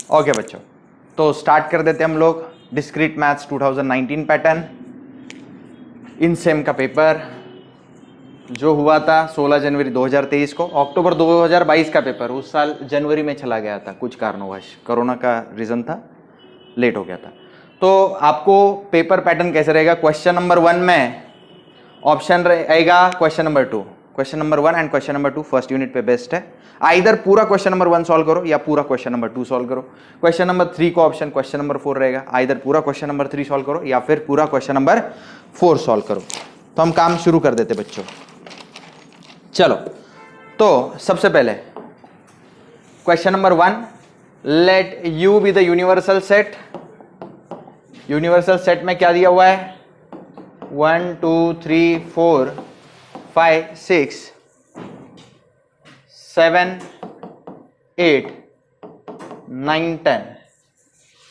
Okay बच्चों, तो start कर देते हम लोग discrete maths 2019 pattern in same का पेपर जो हुआ था 16 जनवरी 2023 को। अक्टूबर 2022 का पेपर उस साल जनवरी में चला गया था, कुछ कारणवश कोरोना का रीज़न था, लेट हो गया था। तो आपको पेपर पैटर्न कैसे रहेगा? क्वेश्चन नंबर 1 में ऑप्शन रहेगा question number 2, question number 1 and question number 2 first unit पे बेस्ट है। आइदर पूरा क्वेश्चन नंबर 1 सॉल्व करो या पूरा क्वेश्चन नंबर 2 सॉल्व करो। क्वेश्चन नंबर 3 को ऑप्शन क्वेश्चन नंबर 4 रहेगा, आइदर पूरा क्वेश्चन नंबर 3 सॉल्व करो या फिर पूरा क्वेश्चन नंबर 4 सॉल्व करो। तो हम काम शुरू कर देते बच्चों। चलो, तो सबसे पहले question number 1, let you be the universal set. Universal set में क्या दिया हुआ है? 1 2 3 4 5 6 7 8 9 10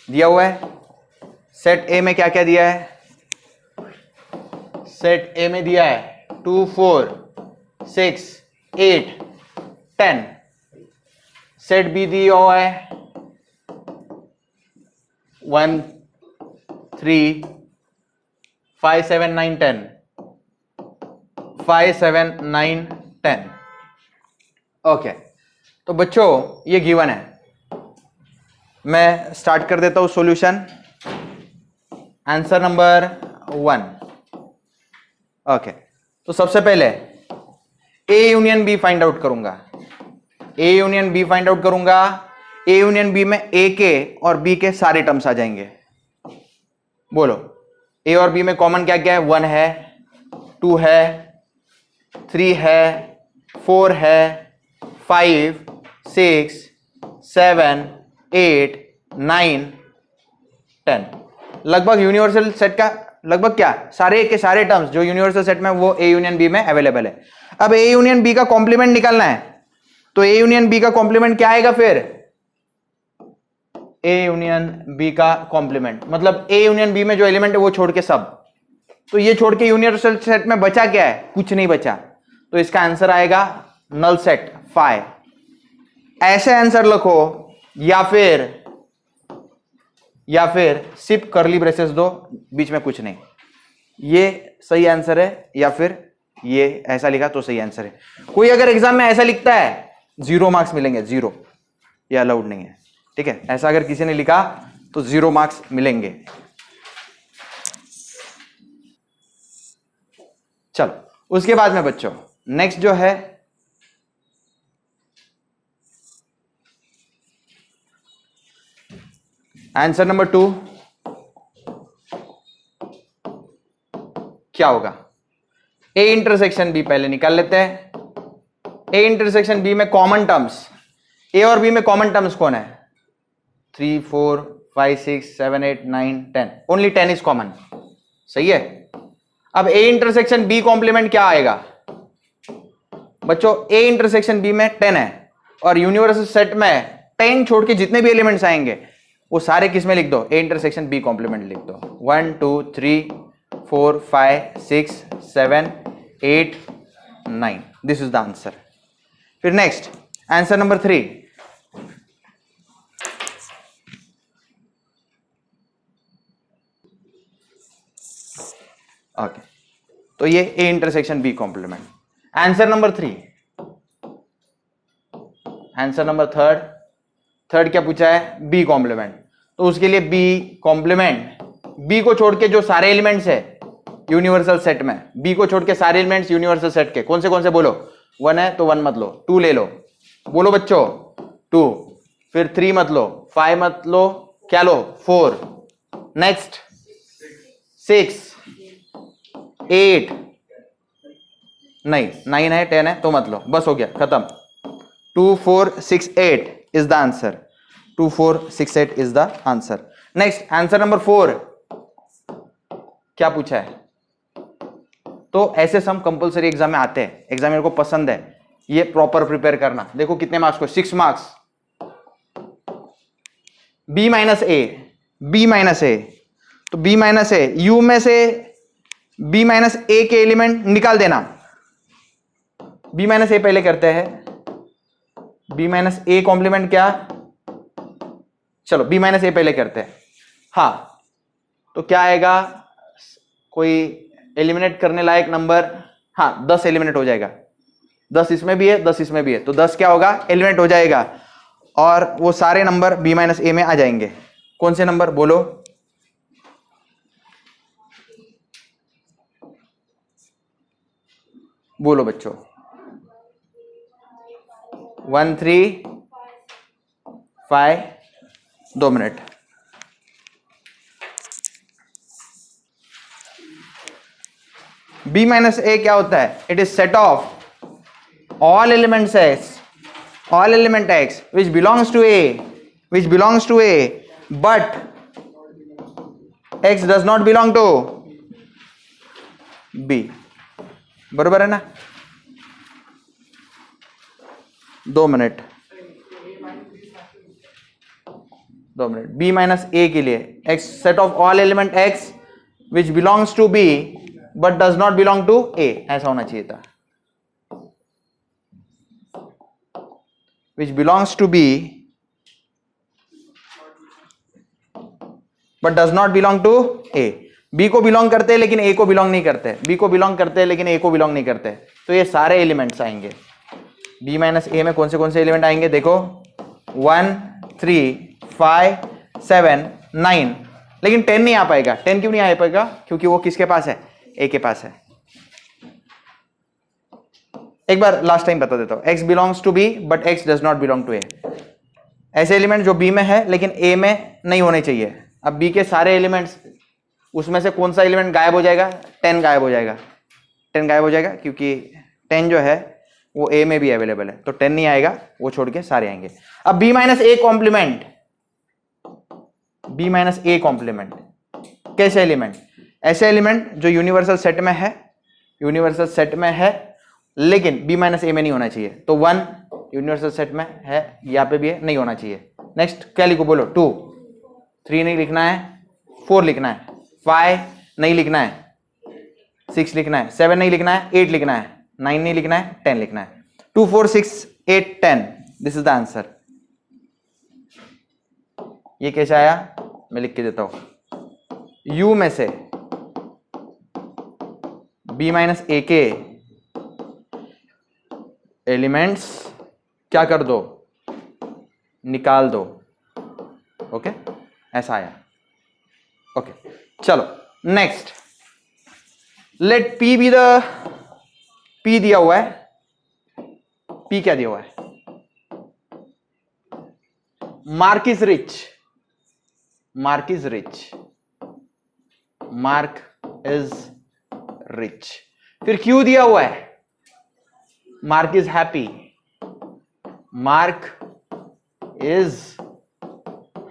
दिया हुआ है। सेट ए में क्या क्या दिया है? सेट ए में दिया है 2 4 6 8 10। सेट बी दिया हुआ है 1 3 5 7 9 10 5 7 9 10। ओके, तो बच्चों ये गिवन है। मैं स्टार्ट कर देता हूं सॉल्यूशन। Answer number 1। ओके, तो सबसे पहले A union B find out करूंगा। A union B find out करूंगा। ए यूनियन बी में ए के और बी के सारे टर्म्स आ जाएंगे। बोलो, ए और बी में कॉमन क्या क्या है? 1 है, 2 है, 3 है, 4 है, 5 6 7 8 9 10। लगभग यूनिवर्सल सेट का लगभग क्या सारे के सारे टर्म्स जो यूनिवर्सल सेट में वो ए यूनियन बी में अवेलेबल है। अब ए यूनियन बी का कॉम्प्लीमेंट निकालना है, तो ए यूनियन बी का कॉम्प्लीमेंट क्या आएगा? फिर ए यूनियन बी का कॉम्प्लीमेंट मतलब ए यूनियन बी में जो एलिमेंट है वो छोड़ के सब। तो ये छोड़ के यूनिवर्सल सेट में बचा क्या है? कुछ नहीं बचा। तो इसका आंसर आएगा नल सेट 5। ऐसे आंसर लिखो या फिर सिर्फ करली ब्रेसेस दो, बीच में कुछ नहीं। ये सही आंसर है या फिर ये ऐसा लिखा तो सही आंसर है। कोई अगर एग्जाम में ऐसा लिखता है 0 मार्क्स मिलेंगे, 0, ये अलाउड नहीं है, ठीक है? ऐसा अगर किसी ने लिखा तो 0 मार्क्स मिलेंगे। चलो, उसके बाद में बच्चों नेक्स्ट जो है आंसर नंबर 2 क्या होगा? ए इंटरसेक्शन बी पहले निकाल लेते हैं। ए इंटरसेक्शन बी में कॉमन टर्म्स, ए और बी में कॉमन टर्म्स कौन है? 3 4 5 6 7 8 9 10। ओनली 10 इज कॉमन, सही है। अब ए इंटरसेक्शन बी कॉम्प्लीमेंट क्या आएगा? बच्चों ए इंटरसेक्शन बी में 10 है और यूनिवर्सल सेट में 10 छोड़ के जितने भी एलिमेंट्स आएंगे वो सारे किस में लिख दो? ए इंटरसेक्शन बी कॉम्प्लीमेंट लिख दो। 1 2 3 4 5 6 7 8 9। This is the answer. फिर नेक्स्ट आंसर नंबर 3। ओके, तो ये A intersection B complement. Answer number 3। Answer number third क्या पूछा है? B complement. तो उसके लिए बी कॉम्प्लीमेंट, बी को छोड़ के जो सारे एलिमेंट्स है यूनिवर्सल सेट में, बी को छोड़ के सारे एलिमेंट्स यूनिवर्सल सेट के कौन से बोलो? 1 है तो 1 मत लो, 2 ले लो, बोलो बच्चों 2। फिर 3 मत लो, 5 मत लो, क्या लो? 4। नेक्स्ट 6 8 नहीं, 9 है 10 है तो मत लो, बस हो गया खत्म। 2 4 6 8 is the answer. 2 4 6 8 is the answer. Next answer number 4 क्या पूछा है? तो ऐसे सम कंपलसरी एग्जाम में आते हैं, एग्जामिनर को पसंद है ये प्रॉपर प्रिपेयर करना। देखो कितने मार्क्स को? 6 मार्क्स। बी माइनस ए, तो बी माइनस ए, यू में से बी माइनस ए के एलिमेंट निकाल देना। बी माइनस ए पहले करते हैं। बी माइनस ए कॉम्प्लीमेंट क्या? चलो बी माइनस ए पहले करते हैं। हाँ, तो क्या आएगा, कोई एलिमिनेट करने लायक नंबर, हाँ 10 एलिमिनेट हो जाएगा, 10 इसमें भी है 10 इसमें भी है, तो 10 क्या होगा, एलिमिनेट हो जाएगा, और वो सारे नंबर बी माइनस ए में आ जाएंगे। कौन से नंबर बोलो, बोलो बच्चों। 1 3 5, 2 मिनट। बी माइनस ए क्या होता है, it is set of all elements x, all element x which belongs to a but x does not belong to b, बरोबर है ना। 2 मिनट, b माइनस a के लिए x set of all element x which belongs to b but does not belong to a, ऐसा होना चाहिए था, which belongs to B but does not belong to A। B को belong करते हैं लेकिन A को बिलोंग नहीं करते, B को बिलोंग करते हैं लेकिन A को बिलोंग नहीं करते, तो ये सारे एलिमेंट्स आएंगे B माइनस A में। कौन से एलिमेंट आएंगे देखो, 1 3 5 7 9, लेकिन 10 नहीं आ पाएगा। 10 क्यों नहीं आ पाएगा, क्योंकि वो किसके पास है, A के पास है। एक बार लास्ट टाइम बता देता हूं, x belongs to b but x does not belong to a, ऐसे एलिमेंट जो b में है लेकिन a में नहीं होने चाहिए। अब b के सारे एलिमेंट्स, उसमें से कौन सा एलिमेंट गायब हो जाएगा, 10 गायब हो जाएगा, 10 गायब हो जाएगा, क्योंकि 10 जो है वो a में भी अवेलेबल है, तो 10 नहीं आएगा, वो छोड़ के सारे आएंगे। अब b minus a complement, b minus a complement कैसे एलिमेंट, ऐसे एलिमेंट जो यूनिवर्सल सेट में है, यूनिवर्सल सेट में है लेकिन b माइनस ए में नहीं होना चाहिए, तो 1 यूनिवर्सल सेट में है, यहाँ पे भी है, नहीं होना चाहिए। नेक्स्ट क्या लिखो बोलो, 2 3 नहीं लिखना है, 4 लिखना है, 5 नहीं लिखना है, 6 लिखना है, 7 नहीं लिखना है, 8 लिखना है, 9 नहीं लिखना है, 10 लिखना है। 2 4 6 8 10, दिस इज द आंसर। ये कैसे आया, मैं लिख के देता हूं, u में से b माइनस ए के एलिमेंट्स क्या कर दो, निकाल दो। ओके, ऐसा आया। ओके, चलो next, let p be the, p दिया हुआ है, p क्या दिया हुआ है, Mark is rich, Mark is rich, Mark is rich. फिर q दिया हुआ है, Mark is happy, Mark is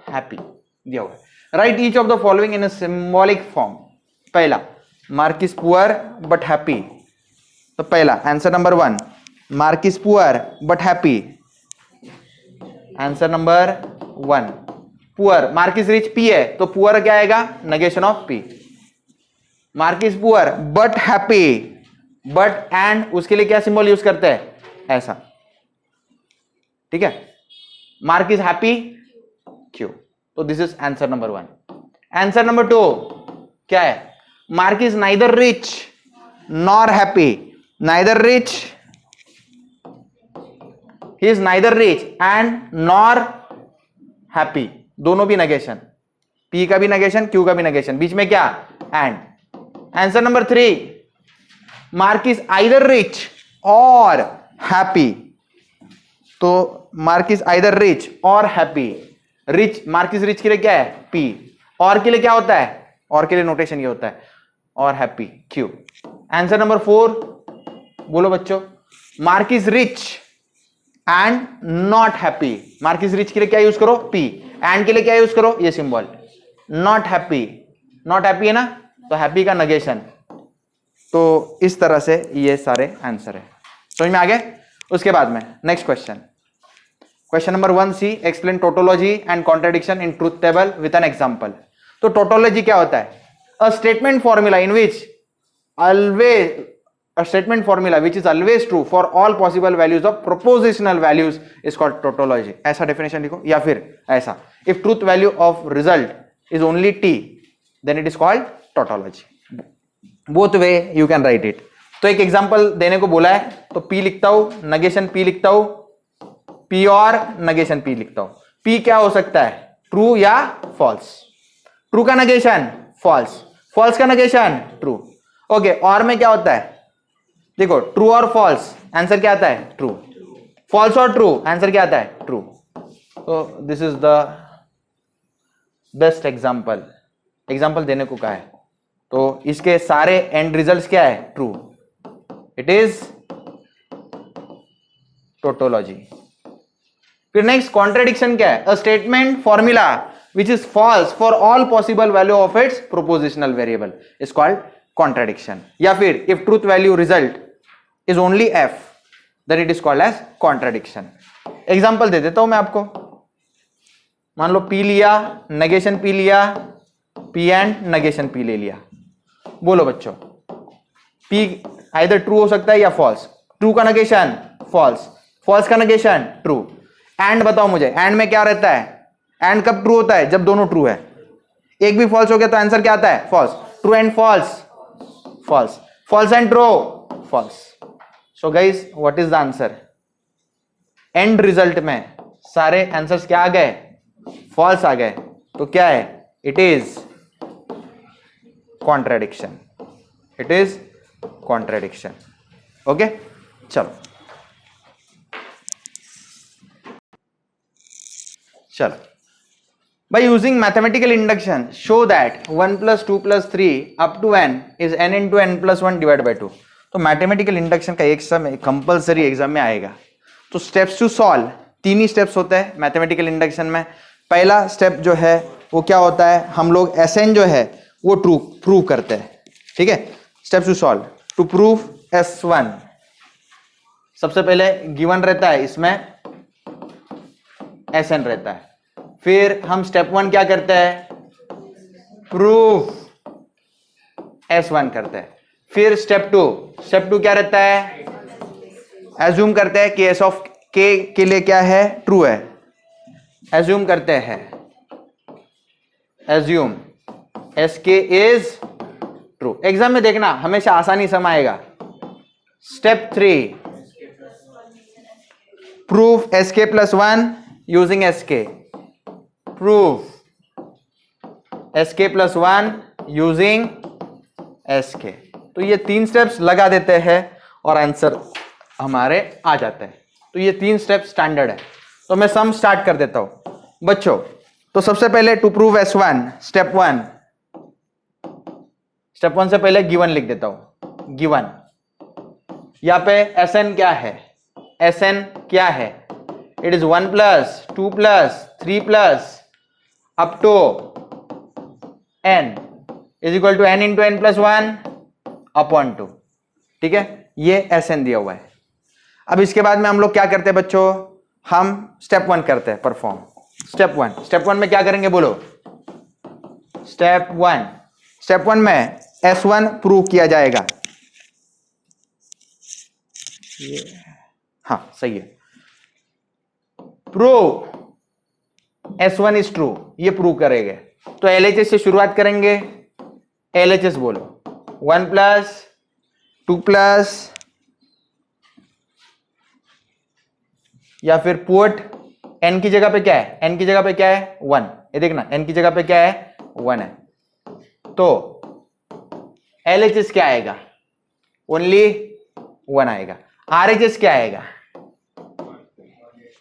happy दिया हुआ है। Write each of the following in a symbolic form. पहला, Mark is poor but happy, तो पहला answer number 1, Mark is poor but happy, answer number 1। Poor, mark is rich p है, तो poor क्या आएगा, negation of p। Mark is poor but happy, but and उसके लिए क्या सिंबल यूज करते हैं, ऐसा, ठीक है। मार्क इज हैप्पी, क्यों, तो this is answer number 1। Answer number 2 क्या है, Mark is neither rich nor happy, neither rich, he is neither rich and nor happy, दोनों भी नेगेशन, p का भी नेगेशन, q का भी नेगेशन, बीच में क्या, and. Answer number 3, mark is either rich और हैप्पी, तो मार्क इज आइदर रिच और happy. Rich, Mark is rich के लिए क्या है, p, और के लिए क्या होता है, और के लिए नोटेशन ये होता है, और हैप्पी, q। आंसर नंबर 4 बोलो बच्चों, mark is rich and not happy, Mark is rich के लिए क्या यूज करो, p, एंड के लिए क्या यूज करो, ये symbol, not happy, not happy है ना, तो हैप्पी का नेगेशन। तो इस तरह से ये सारे आंसर है, समझ में आ गए। उसके बाद में next question, question number 1c, explain tautology and contradiction in truth table with an example. तो टोटोलॉजी क्या होता है, a statement formula in which always, a statement formula which is always true for all possible values of propositional values is called tautology। ऐसा definition लिखो, या फिर ऐसा, if truth value of result is only T then it is called tautology. Both way you can write it. तो एक example देने को बोला है तो P लिखता हूं, नगेशन P लिखता हूं, P और नगेशन P लिखता हूं. P क्या हो सकता है, ट्रू या फॉल्स. ट्रू का नगेशन फॉल्स, फॉल्स का नगेशन ट्रू. ओके, और में क्या होता है, देखो ट्रू और फॉल्स, आंसर क्या आता है ट्रू. फॉल्स और ट्रू, आंसर क्या आता है ट्रू. तो this is the best example. Example देने को कहा है तो इसके सारे एंड रिजल्ट्स क्या है ट्रू. It is tautology. फिर नेक्स्ट कॉन्ट्रेडिक्शन क्या है, a statement formula which is false for all possible value of its propositional variable is called contradiction. या फिर if truth value result is only f then it is called as contradiction. Example दे देता हूं मैं आपको. मान लो P लिया, negation P लिया, P and negation P ले लिया. बोलो बच्चों, P either true हो सकता है या false. true का negation false, false का negation true. and बताओ मुझे, and में क्या रहता है, एंड कब ट्रू होता है, जब दोनों ट्रू है. एक भी फॉल्स हो गया तो आंसर क्या आता है false. True and false, false. False and true, false. So guys what is the answer. And result में सारे आंसर्स क्या आ गए, फॉल्स आ गए. तो क्या है, it is contradiction. It is contradiction. Okay, चलो चलो. By using mathematical induction, show that 1 plus 2 plus 3 up to n is n into n plus 1 divided by 2. तो मैथमेटिकल इंडक्शन का एक समय कंपलसरी एग्जाम में आएगा. तो स्टेप्स टू सॉल्व, तीन ही स्टेप्स होते हैं मैथमेटिकल इंडक्शन में. पहला स्टेप जो है वो क्या होता है, हम लोग Sn जो है वो ट्रू प्रूव करते हैं. ठीक है, steps to solve. To prove S1 सबसे पहले गिवन रहता है, इसमें Sn रहता है. फिर हम स्टेप 1 क्या करते हैं, प्रूफ S1 करते हैं. फिर स्टेप 2 क्या रहता है, एज्यूम करते हैं कि S ऑफ K के लिए क्या है ट्रू है. एज्यूम करते हैं, assume SK is true. Exam में देखना हमेशा आसानी से आएगा. Step 3 proof SK plus 1 using SK. proof SK plus 1 using SK. तो ये तीन स्टेप्स लगा देते हैं और आंसर हमारे आ जाते हैं. तो ये तीन स्टेप स्टैंडर्ड है. तो मैं सम स्टार्ट कर देता हूं बच्चों. तो सबसे पहले टू प्रूव S1 स्टेप 1 से पहले गिवन लिख देता हूं. गिवन यहां पे Sn क्या है, Sn क्या है, it is 1 plus 2 plus 3 plus up to n is equal to n into n plus 1 upon 2. ठीक है, ये Sn दिया हुआ है. अब इसके बाद में हम लोग क्या करते हैं बच्चों, हम स्टेप 1 करते हैं परफॉर्म. स्टेप 1 में क्या करेंगे बोलो. स्टेप 1 में S1 प्रूव किया जाएगा. हाँ सही है. प्रूव S1 इज ट्रू, ये प्रूव करेंगे. तो LHS से शुरुआत करेंगे. LHS बोलो 1 प्लस 2 प्लस, या फिर पुट n की जगह पे क्या है, n की जगह पे क्या है 1. ये देखना n की जगह पे क्या है 1 है. तो LHS क्या आएगा, ओनली 1 आएगा. RHS क्या आएगा,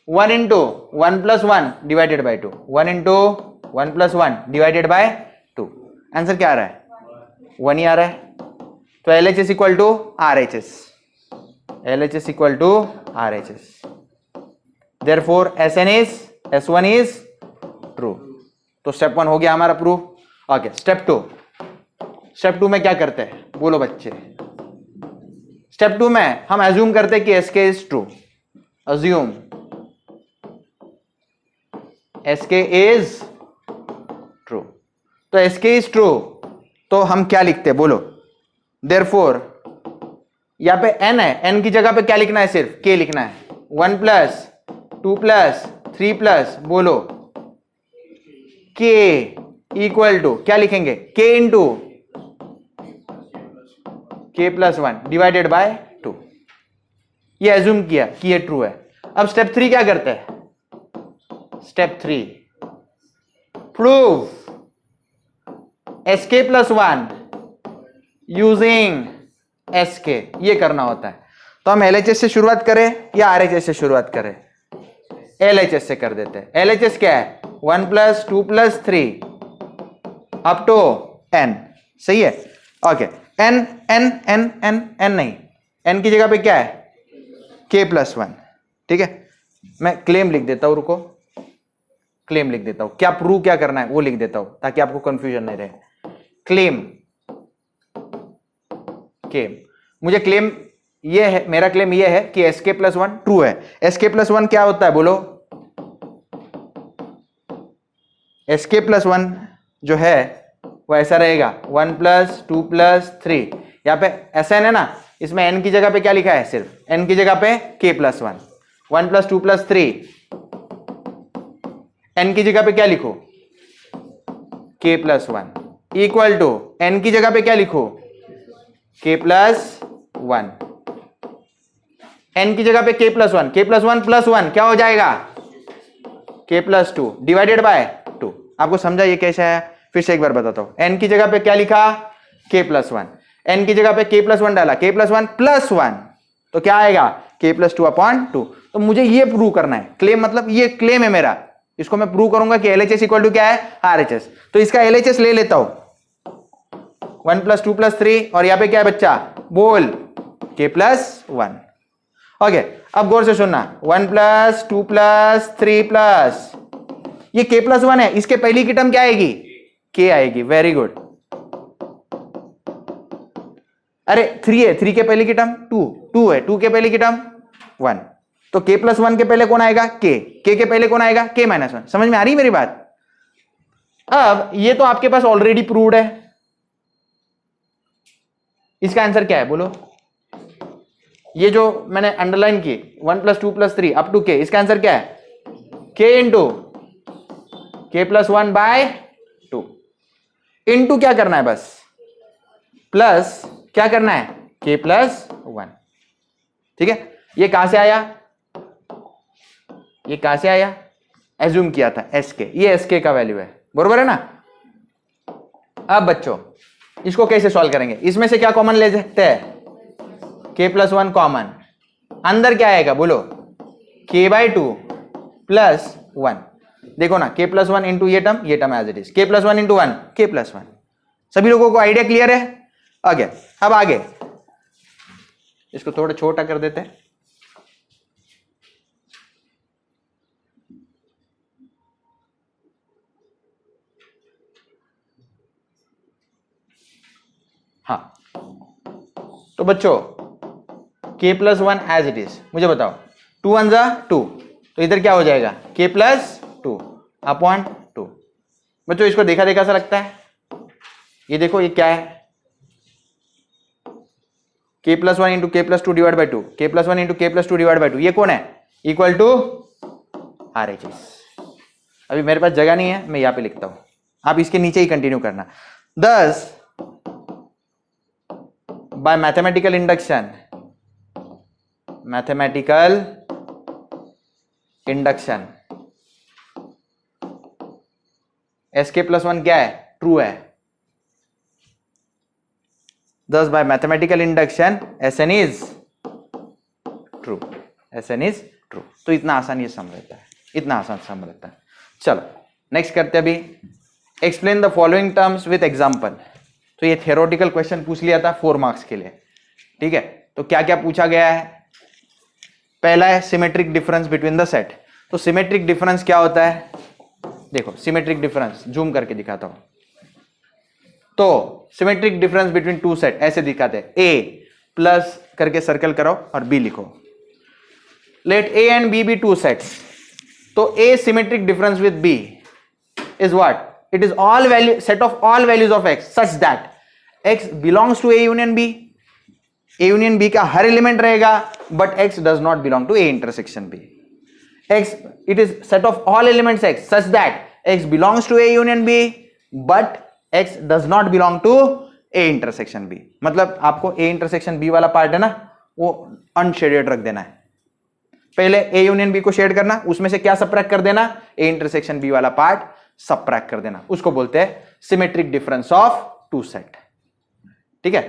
1 into 1 plus 1 divided by 2. 1 into 1 plus 1 divided by 2. Answer क्या आ रहा है, 1 ही आ रहा है. तो LHS equal to RHS. LHS equal to RHS. Therefore S1 is true. तो स्टेप 1 हो गया हमारा प्रूफ. ओके, स्टेप 2 में क्या करते हैं बोलो बच्चे. स्टेप 2 में हम एज्यूम करते हैं कि SK is true. Assume SK is true. तो SK इज ट्रू तो हम क्या लिखते हैं बोलो. Therefore यहां पे n है, n की जगह पे क्या लिखना है, सिर्फ K लिखना है. 1 प्लस 2 प्लस 3 प्लस बोलो के इक्वल टू क्या लिखेंगे, के इंटू के प्लस वन डिवाइडेड बाय 2। ये एज्यूम किया कि ये ट्रू है। अब स्टेप 3 क्या करते हैं, step 3 prove SK plus one using SK, ये करना होता है। तो हम एलएचएस से शुरुआत करें या आरएचएस से शुरुआत करें, एलएचएस से कर देते हैं। एलएचएस क्या है, 1 + 2 + 3 अप टू n, सही है। Okay, n n n n n नहीं, n की जगह पे क्या है, k + 1, ठीक है। मैं क्लेम लिख देता हूं, रुको, क्लेम लिख देता हूं, क्या प्रूव क्या करना है वो लिख देता हूं ताकि आपको कंफ्यूजन नहीं रहे। क्लेम, क्लेम, मुझे क्लेम ये है, मेरा क्लेम ये है कि एसके प्लस वन ट्रू है। एसके प्लस वन क्या होता है बोलो, एसके प्लस वन जो है वो ऐसा रहेगा 1 + 2 + 3। यहां पे SN है ना, इसमें n की जगह पे क्या लिखा है, सिर्फ n की जगह पे k + 1। 1 + 2 + 3, n की जगह पे क्या लिखो, k + 1 इक्वल टू n की जगह पे क्या लिखो, k + 1। n की जगह पे k + 1, k + 1 + 1 क्या हो जाएगा, k + 2 डिवाइडेड बाय 2। आपको समझा ये कैसे है, फिर से एक बार बताता हूं। n की जगह पे क्या लिखा, k + 1, n की जगह पे k + 1 डाला, k + 1 + 1 तो क्या आएगा, k + 2/2। तो मुझे ये प्रूव करना है, क्लेम मतलब ये क्लेम है मेरा, इसको मैं प्रूव करूंगा कि LHS इक्वल टू क्या है, RHS। तो इसका LHS ले लेता हूं, 1 + 2 + 3 और यहां पे क्या है बच्चा, बोल, k + 1। ओके, अब गौर से सुनना, 1 + 2 + 3 ये k + 1 है, इसके पहली की टर्म क्या आएगी, k आएगी। Very good. अरे 3 है, 3 के पहले की टर्म 2 है, 2 के पहले की टर्म 1, तो k + 1 के पहले कौन आएगा, k के पहले कौन आएगा, k - 1। समझ में आ रही मेरी बात। अब ये तो आपके पास ऑलरेडी प्रूव्ड है, इसका आंसर क्या है बोलो, ये जो मैंने अंडरलाइन की 1 + 2 + 3 अप टू k, इसका आंसर क्या है, k इंटू k + 1/2 इंटू क्या करना है, बस प्लस क्या करना है, k + 1, ठीक है। ये कहां से आया, ये कहां से आया, एज्यूम किया था sk, ये sk का वैल्यू है, बरोबर है ना। अब बच्चों इसको कैसे सॉल्व करेंगे, इसमें से क्या कॉमन ले सकते हैं, k + 1 कॉमन, अंदर क्या आएगा बोलो, k/2 + 1। देखो ना, k + 1 इंटू ये term as it is, k + 1 into 1 k + 1। सभी लोगों को आइडिया क्लियर है। आगे, अब आगे इसको थोड़ा छोटा कर देते हैं। हाँ, तो बच्चों k + 1 एज इट इज, मुझे बताओ 2 × 1 = 2, तो इधर क्या हो जाएगा, k + 2/2। बच्चों इसको देखा देखा सा लगता है, ये देखो ये क्या है, k + 1 × k + 2 / 2, k + 1 × k + 2 / 2, ये कौन है, इक्वल टू RHS। अभी मेरे पास जगह नहीं है, मैं यहां पे लिखता हूं, आप इसके नीचे ही कंटिन्यू करना। Thus by mathematical induction SK + 1 क्या है, ट्रू है। Thus by mathematical induction SN is true, SN is true। तो इतना आसान ये सम रहता है, इतना आसान सम रहता है। चलो नेक्स्ट करते हैं। अभी explain the following terms with example. तो ये थियोरेटिकल क्वेश्चन पूछ लिया था 4 मार्क्स के लिए, ठीक है। तो क्या क्या पूछा गया है, पहला है symmetric difference between the set. तो सिमेट्रिक डिफरेंस क्या होता है, देखो सिमेट्रिक डिफरेंस जूम करके दिखाता हूं। तो सिमेट्रिक डिफरेंस बिटवीन 2 सेट ऐसे दिखाते हैं, ए प्लस करके सर्कल करो और बी लिखो। Let A and B be 2 sets. तो A symmetric difference with B is what, it is all value set of all values of x such that x belongs to a union b, a union b का हर element रहेगा, but x does not belong to a intersection b। x it is set of all elements x such that X belongs to A union B, but X does not belong to A intersection B. मतलब आपको A intersection B वाला part है ना, वो unshaded रख देना है. पहले A यूनियन B को शेड करना, उसमें से क्या सबट्रैक्ट कर देना, A इंटरसेक्शन B वाला पार्ट सबट्रैक्ट कर देना. उसको बोलते हैं symmetric difference of two set. ठीक है.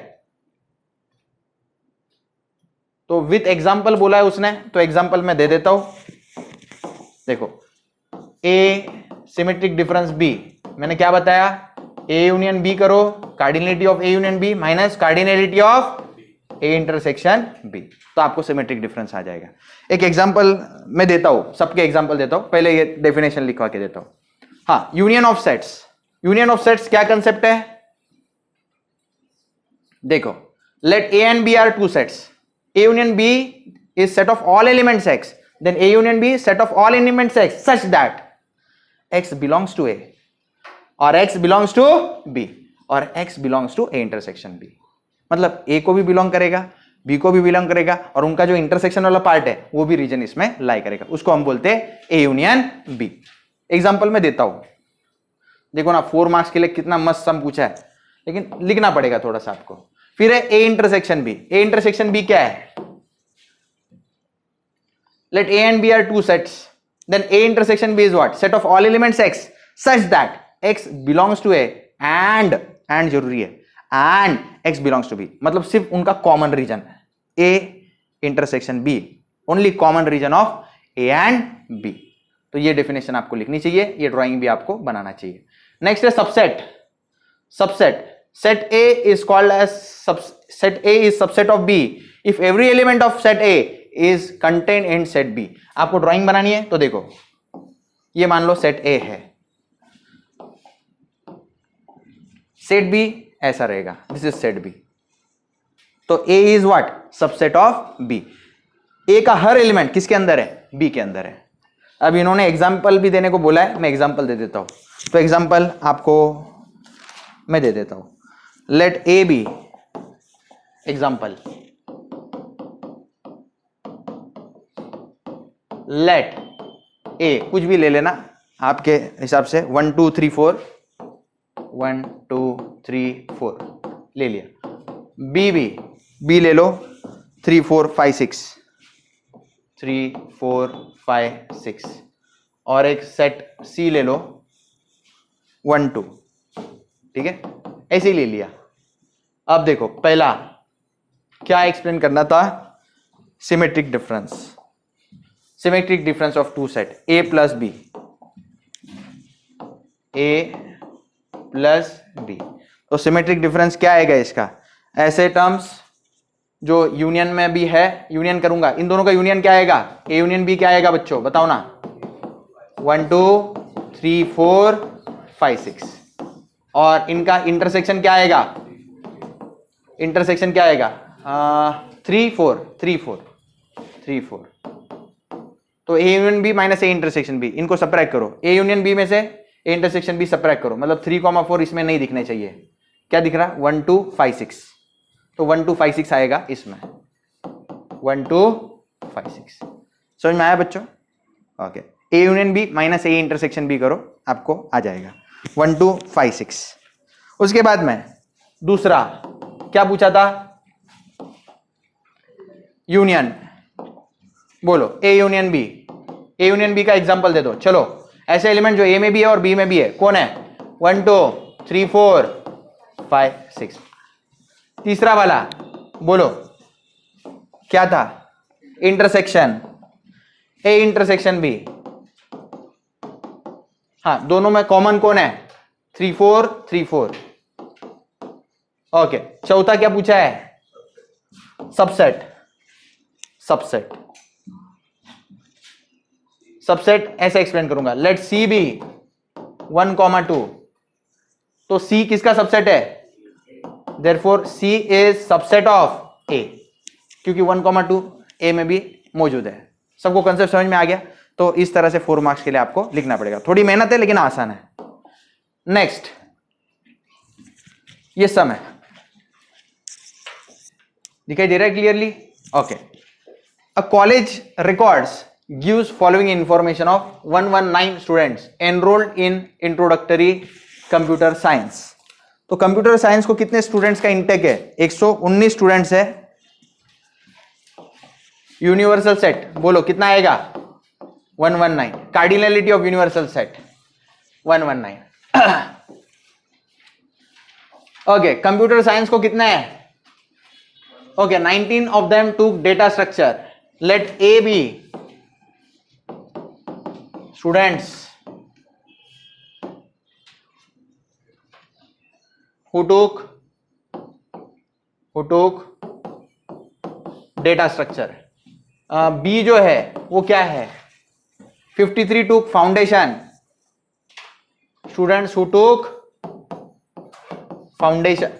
तो विथ एग्जांपल बोला है उसने, तो एग्जांपल मैं दे देता हूं. देखो, A सिमेट्रिक डिफरेंस B, मैंने क्या बताया, A यूनियन B करो, cardinality of A union B minus cardinality of A intersection B, तो आपको सिमेट्रिक डिफरेंस आ जाएगा. एक एग्जांपल मैं देता हूं, सबके एग्जांपल देता हूं, पहले ये डेफिनेशन लिखवा के देता हूं. हाँ, union of sets. Union of sets क्या कंसेप्ट है, देखो, late A and B are two sets. A union B is set of all elements X, then A union B is set of all elements X such that X belongs to A or X belongs to B or X belongs to A intersection B. मतलब A को भी belong करेगा, B को भी belong करेगा, और उनका जो इंटरसेक्शन वाला पार्ट है वो भी रीजन इसमें लाई करेगा. उसको हम बोलते हैं A यूनियन B. एग्जांपल में देता हूं, देखो ना, 4 मार्क्स के लिए कितना मस्त सम पूछा है, लेकिन लिखना पड़ेगा थोड़ा सा आपको. फिर है A intersection B. A intersection B क्या है, let A and B are two sets, then A intersection B is what, set of all elements X such that X belongs to A and जरूरी है, and X belongs to B. मतलब सिर्फ उनका common region A intersection B, only common region of A and B. तो ये definition आपको लिखनी चाहिए, ये ड्राइंग भी आपको बनाना चाहिए. नेक्स्ट है subset. Subset, set A is called as set A is subset of B if every element of set A is contained in set B. आपको ड्राइंग बनानी है, तो देखो, ये मान लो सेट A है, सेट B ऐसा रहेगा, दिस इज सेट B. तो A is what, subset of B. A का हर एलिमेंट किसके अंदर है, B के अंदर है. अब इन्होंने एग्जाम्पल भी देने को बोला है, मैं एग्जाम्पल दे देता हूं. तो एग्जाम्पल आपको मैं दे देता हूं. Let A be, example, let A कुछ भी ले लेना आपके हिसाब से, 1 2 3 4, 1 2 3 4 ले लिया. B ले लो, 3 4 5 6, 3 4 5 6, और एक सेट C ले लो, 1 2. ठीक है, ऐसे ही ले लिया. अब देखो, पहला क्या एक्सप्लेन करना था, symmetric difference. Symmetric difference of two set A plus B, A plus B. तो सिमेट्रिक डिफरेंस क्या आएगा इसका, ऐसे टर्म्स जो यूनियन में भी है, यूनियन करूंगा, इन दोनों का यूनियन क्या आएगा, A यूनियन B क्या आएगा बच्चों, बताओ ना. 1 2 3 4 5 6, और इनका इंटरसेक्शन क्या आएगा, इंटरसेक्शन क्या आएगा, 3 4 3 4 3 4. तो A union B minus A intersection B, इनको सब्ट्रैक्ट करो. A यूनियन B में से A इंटरसेक्शन B सब्ट्रैक्ट करो, मतलब 3,4 इसमें नहीं दिखने चाहिए. क्या दिख रहा, 1 2 5 6. तो 1 2 5 6 आएगा इसमें, 1 2 5 6. समझ में आया बच्चों? Okay. A union B minus A intersection B करो, आपको आ जाएगा 1 2 5 6. उसके बाद में दूसरा क्या पूछा था, यूनियन. बोलो A union B. A union B का एग्जांपल दे दो. चलो, ऐसे एलिमेंट जो A में भी है और B में भी है, कौन है, 1 2 3 4 5 6. तीसरा वाला बोलो क्या था, इंटरसेक्शन A इंटरसेक्शन B. हाँ, दोनों में कॉमन कौन है, 3 4 3 4. ओके. चौथा क्या पूछा है, सबसेट. सबसेट, सबसेट ऐसे एक्सप्लेन करूंगा, लेट C बी 1 2. तो C किसका सबसेट है, therefore C is subset of A, क्योंकि 1 2 A में भी मौजूद है. सबको कंसेप्ट समझ में आ गया? तो इस तरह से 4 मार्क्स के लिए आपको लिखना पड़ेगा. थोड़ी मेहनत है लेकिन आसान है. नेक्स्ट, ये सम है, दिखाई दे रहा है clearly? Okay. A college records gives following information of 119 students enrolled in introductory computer science. तो कंप्यूटर साइंस को कितने स्टूडेंट्स का इंटेक है? 119 स्टूडेंट्स है. यूनिवर्सल सेट बोलो कितना आएगा? 119. Cardinality of universal set 119. Okay, computer science को कितना है? Okay, 19 of them took data structure. Let A be students who took data structure. B जो है वो क्या है? 53 took foundation. Students who took foundation.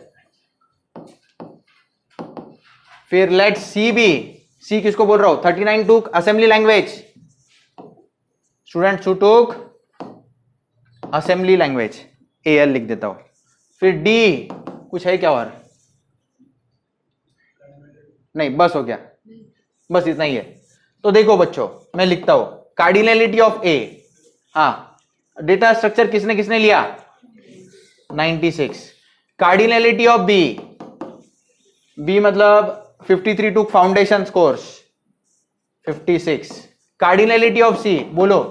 फिर लेट सी बी, सी किसको बोल रहा हूं? 39 टूक असेंबली लैंग्वेज. स्टूडेंट्स हु टूक असेंबली लैंग्वेज, एल लिख देता हूं. फिर डी कुछ है क्या और? नहीं, बस हो गया, बस इतना ही है. तो देखो बच्चों, मैं लिखता हूं कार्डिनलिटी ऑफ ए. हाँ, डेटा स्ट्रक्चर किसने किसने लिया? 96. कार्डिनलिटी ऑफ बी, बी मतलब 53 टूक फाउंडेशन कोर्स 56. कार्डिनलिटी ऑफ सी बोलो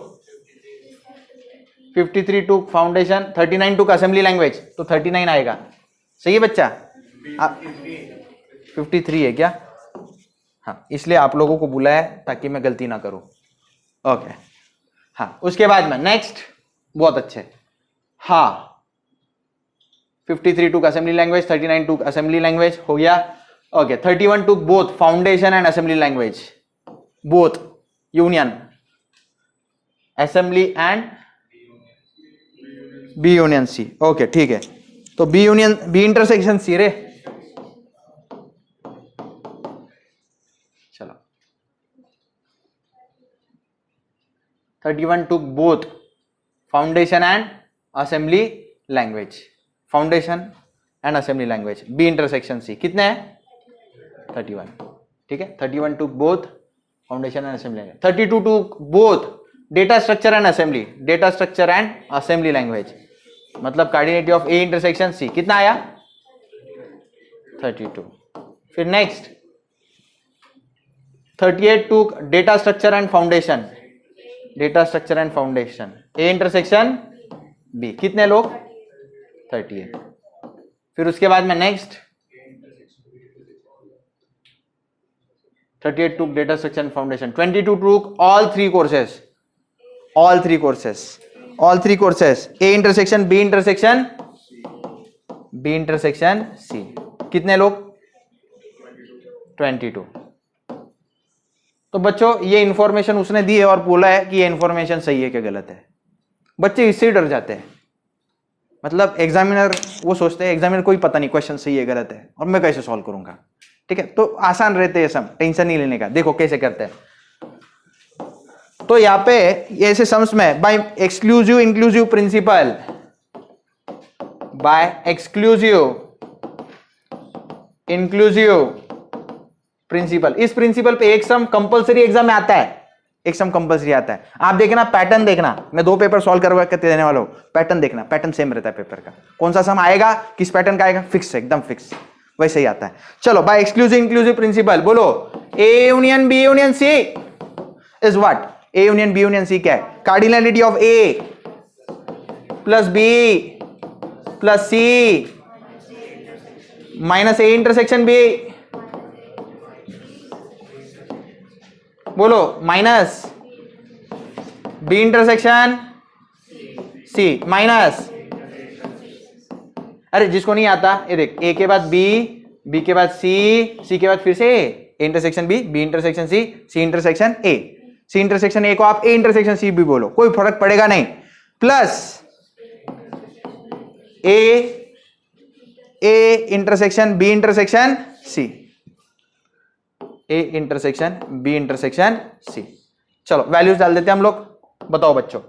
53 टूक फाउंडेशन, 39 टूक असेंबली लैंग्वेज, तो 39 आएगा. सही है बच्चा? 53 है क्या? हाँ, इसलिए आप लोगों को बुलाया है ताकि मैं गलती ना करूं. ओके. हाँ, उसके बाद में नेक्स्ट, बहुत अच्छे. हाँ, 53 टूक असेंबली लैंग्वेज, 39 टूक असेंबली लैंग्वेज हो गया. Okay, 31 took both foundation and assembly language, both union assembly and B union C. Okay, ठीक है. तो B union B intersection C रे. चलो, 31 took both foundation and assembly language. Foundation and assembly language, B intersection C. कितने हैं? 31. ठीक है. 31 took both foundation and assembly language. 32 took both data structure and assembly, data structure and assembly language. मतलब cardinality of A intersection C कितना आया? 32. फिर next 38 took data structure and foundation, data structure and foundation, A intersection B. कितने लोग? 38. फिर उसके बाद में next 38 took data structure and foundation, 22 took all three courses, A intersection B intersection C. कितने लोग? 22. तो बच्चों, ये इंफॉर्मेशन उसने दी है और बोला है कि ये इंफॉर्मेशन सही है कि गलत है. बच्चे इससे ही डर जाते हैं. मतलब एग्जामिनर वो सोचते हैं एग्जामिनर को ही पता नहीं क्वेश्चन सही है गलत है और मैं कैसे सॉल्व करूंगा. ठीक है, तो आसान रहते हैं सम, टेंशन नहीं लेने का. देखो कैसे करते हैं. तो यहाँ पे ऐसे सम्स में by exclusive inclusive principle, by exclusive inclusive principle. इस प्रिंसिपल पे एक सम कंपलसरी एग्जाम में आता है, एक सम कंपलसरी आता है. आप देखना, पैटर्न देखना. मैं 2 पेपर सॉल्व करवा के देने वाला हूं. पैटर्न देखना, पैटर्न सेम रहता है पेपर का. कौन सा सम आएगा, किस पैटर्न का आएगा, फिक्स, एकदम फिक्स, वैसे ही आता है. चलो, बाय एक्सक्लूसिव इंक्लूसिव प्रिंसिपल बोलो A union B union C is what? A union B union C क्या है? Cardinality of A plus B plus C minus A intersection B. बोलो minus B intersection C minus. अरे जिसको नहीं आता ये देख, ए के बाद बी, बी के बाद सी, सी के बाद फिर से A intersection B, B intersection C, C intersection A. C intersection A को आप ए इंटरसेक्शन सी भी बोलो, कोई फर्क पड़ेगा नहीं. Plus A intersection B intersection C, A intersection B intersection C. चलो वैल्यूज डाल देते हैं हम लोग. बताओ बच्चों,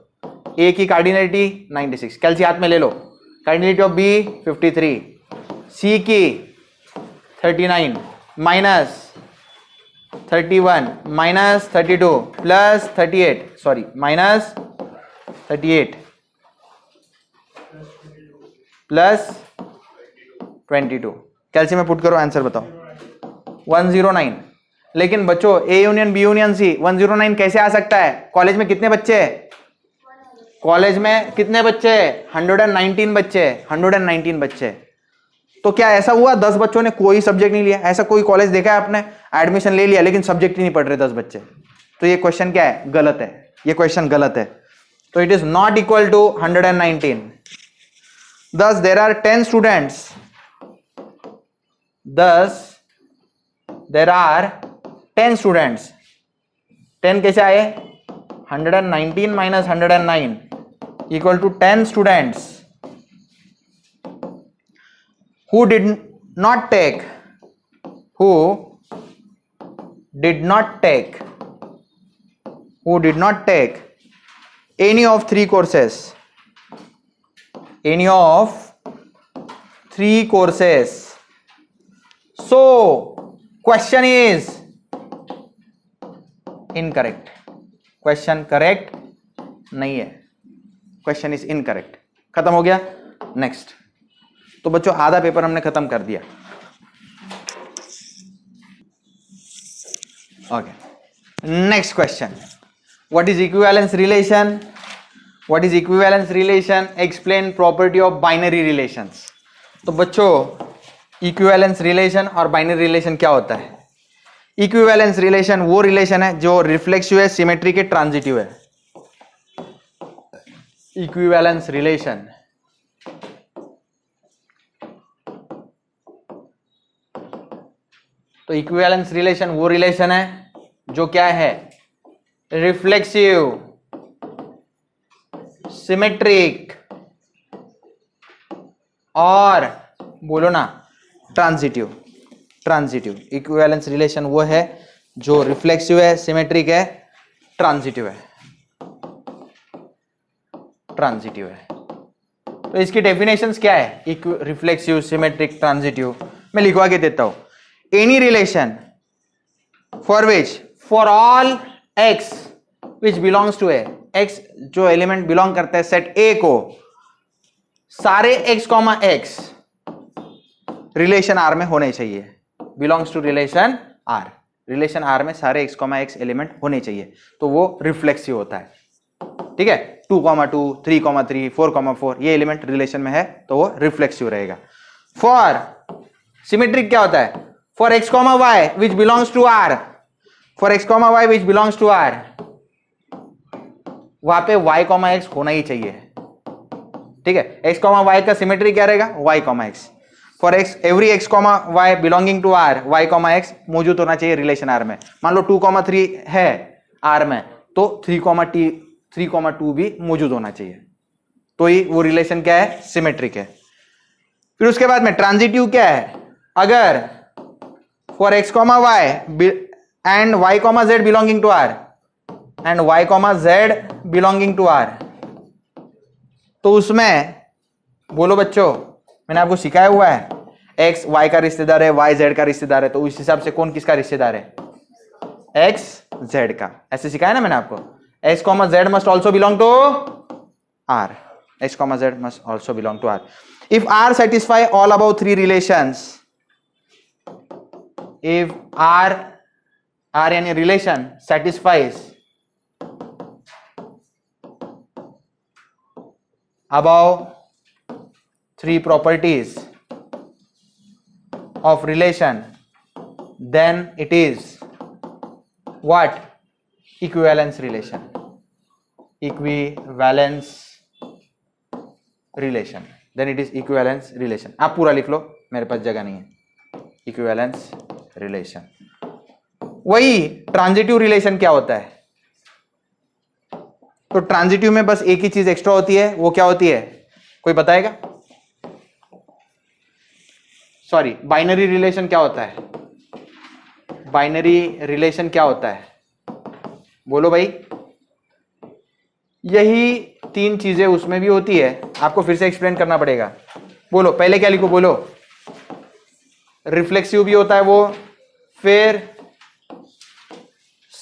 ए की कार्डिनलिटी 96, कैलसी हाथ में ले लो. कार्डिनलिटी ऑफ बी 53, सी की 39 minus 31 minus 32 plus 38, sorry minus 38 plus 22। Calcy में पुट करो, आंसर बताओ। 109। लेकिन बच्चों A union B union C 109 कैसे आ सकता है? कॉलेज में कितने बच्चे हैं? कॉलेज में कितने बच्चे? 119 बच्चे, 119 बच्चे। तो क्या ऐसा हुआ 10 बच्चों ने कोई सब्जेक्ट नहीं लिया? ऐसा कोई कॉलेज देखा है आपने? एडमिशन ले लिया लेकिन सब्जेक्ट ही नहीं पढ़ रहे 10 बच्चे। तो ये क्वेश्चन क्या है? गलत है, ये क्वेश्चन गलत है। तो it is not equal to 119। Thus there are 10 students. Thus there are 10 students. 10 कैसे आए? 119 minus 109 equal to 10 students who did not take any of three courses. Any of three courses. So question is incorrect. Question correct नहीं है, question is incorrect। खत्म हो गया। Next. तो बच्चों आधा पेपर हमने खत्म कर दिया। Okay, next question. What is equivalence relation? What is equivalence relation? Explain property of binary relations। तो बच्चों equivalence relation और binary relation क्या होता है? Equivalence relation वो relation है जो reflexive है, symmetric है, transitive है। Equivalence relation तो equivalence relation वो relation है जो क्या है? Reflexive, सिमेट्रिक और बोलो ना ट्रांजिटिव। ट्रांजिटिव इक्विवेलेंस रिलेशन वो है जो रिफ्लेक्सिव है, सिमेट्रिक है, ट्रांजिटिव है। ट्रांजिटिव है। तो इसकी डेफिनेशंस क्या है? रिफ्लेक्सिव, सिमेट्रिक, ट्रांजिटिव मैं लिखवा के देता हूं। Any relation for which for all X which belongs to A, X जो एलिमेंट बिलोंग करता है सेट ए को, सारे X comma X relation R में होने चाहिए। Belongs to relation R, relation R में सारे एक्स कॉमा एक्स एलिमेंट होने चाहिए, तो वो रिफ्लेक्सिव होता है। ठीक है, 2,2, 3,3, 4,4 ये एलिमेंट रिलेशन में है तो वो रिफ्लेक्सिव रहेगा। फॉर सिमेट्रिक क्या होता है? For X comma Y which belongs to R, for X comma Y which belongs to R, वहां पे y कॉमा एक्स होना ही चाहिए। ठीक है, x कॉमा वाई का सिमेट्री क्या रहेगा? y comma X. For X every x comma Y belonging to r, y comma X मौजूद होना चाहिए रिलेशन r में। मान लो 2,3 है r में तो 3,2 भी मौजूद होना चाहिए, तो ही वो रिलेशन क्या है? सिमेट्रिक है। फिर उसके बाद में ट्रांजिटिव क्या है? अगर for x comma Y and y comma z belonging to r and y comma z belonging to r, तो उसमें बोलो बच्चों, मैंने आपको सिखाया हुआ है x y का रिश्तेदार है, y z का रिश्तेदार है, तो उस हिसाब से कौन किसका रिश्तेदार है? x z का। ऐसे सिखाया ना मैंने आपको। x comma z must also belong to r, x comma z must also belong to r। If r satisfy all about three relations, if r यानी relation satisfies above three properties of relation, then it is what? Equivalence relation। Equivalence relation, then it is equivalence relation। आप पूरा लिख लो, मेरे पास जगह नहीं है। Equivalence relation। वही transitive relation क्या होता है? तो ट्रांजिटिव में बस एक ही चीज एक्स्ट्रा होती है, वो क्या होती है? कोई बताएगा? सॉरी, बाइनरी रिलेशन क्या होता है? बाइनरी रिलेशन क्या होता है? बोलो भाई। यही तीन चीजें उसमें भी होती है, आपको फिर से एक्सप्लेन करना पड़ेगा। बोलो पहले क्या लिखो? बोलो रिफ्लेक्सिव भी होता है वो, फिर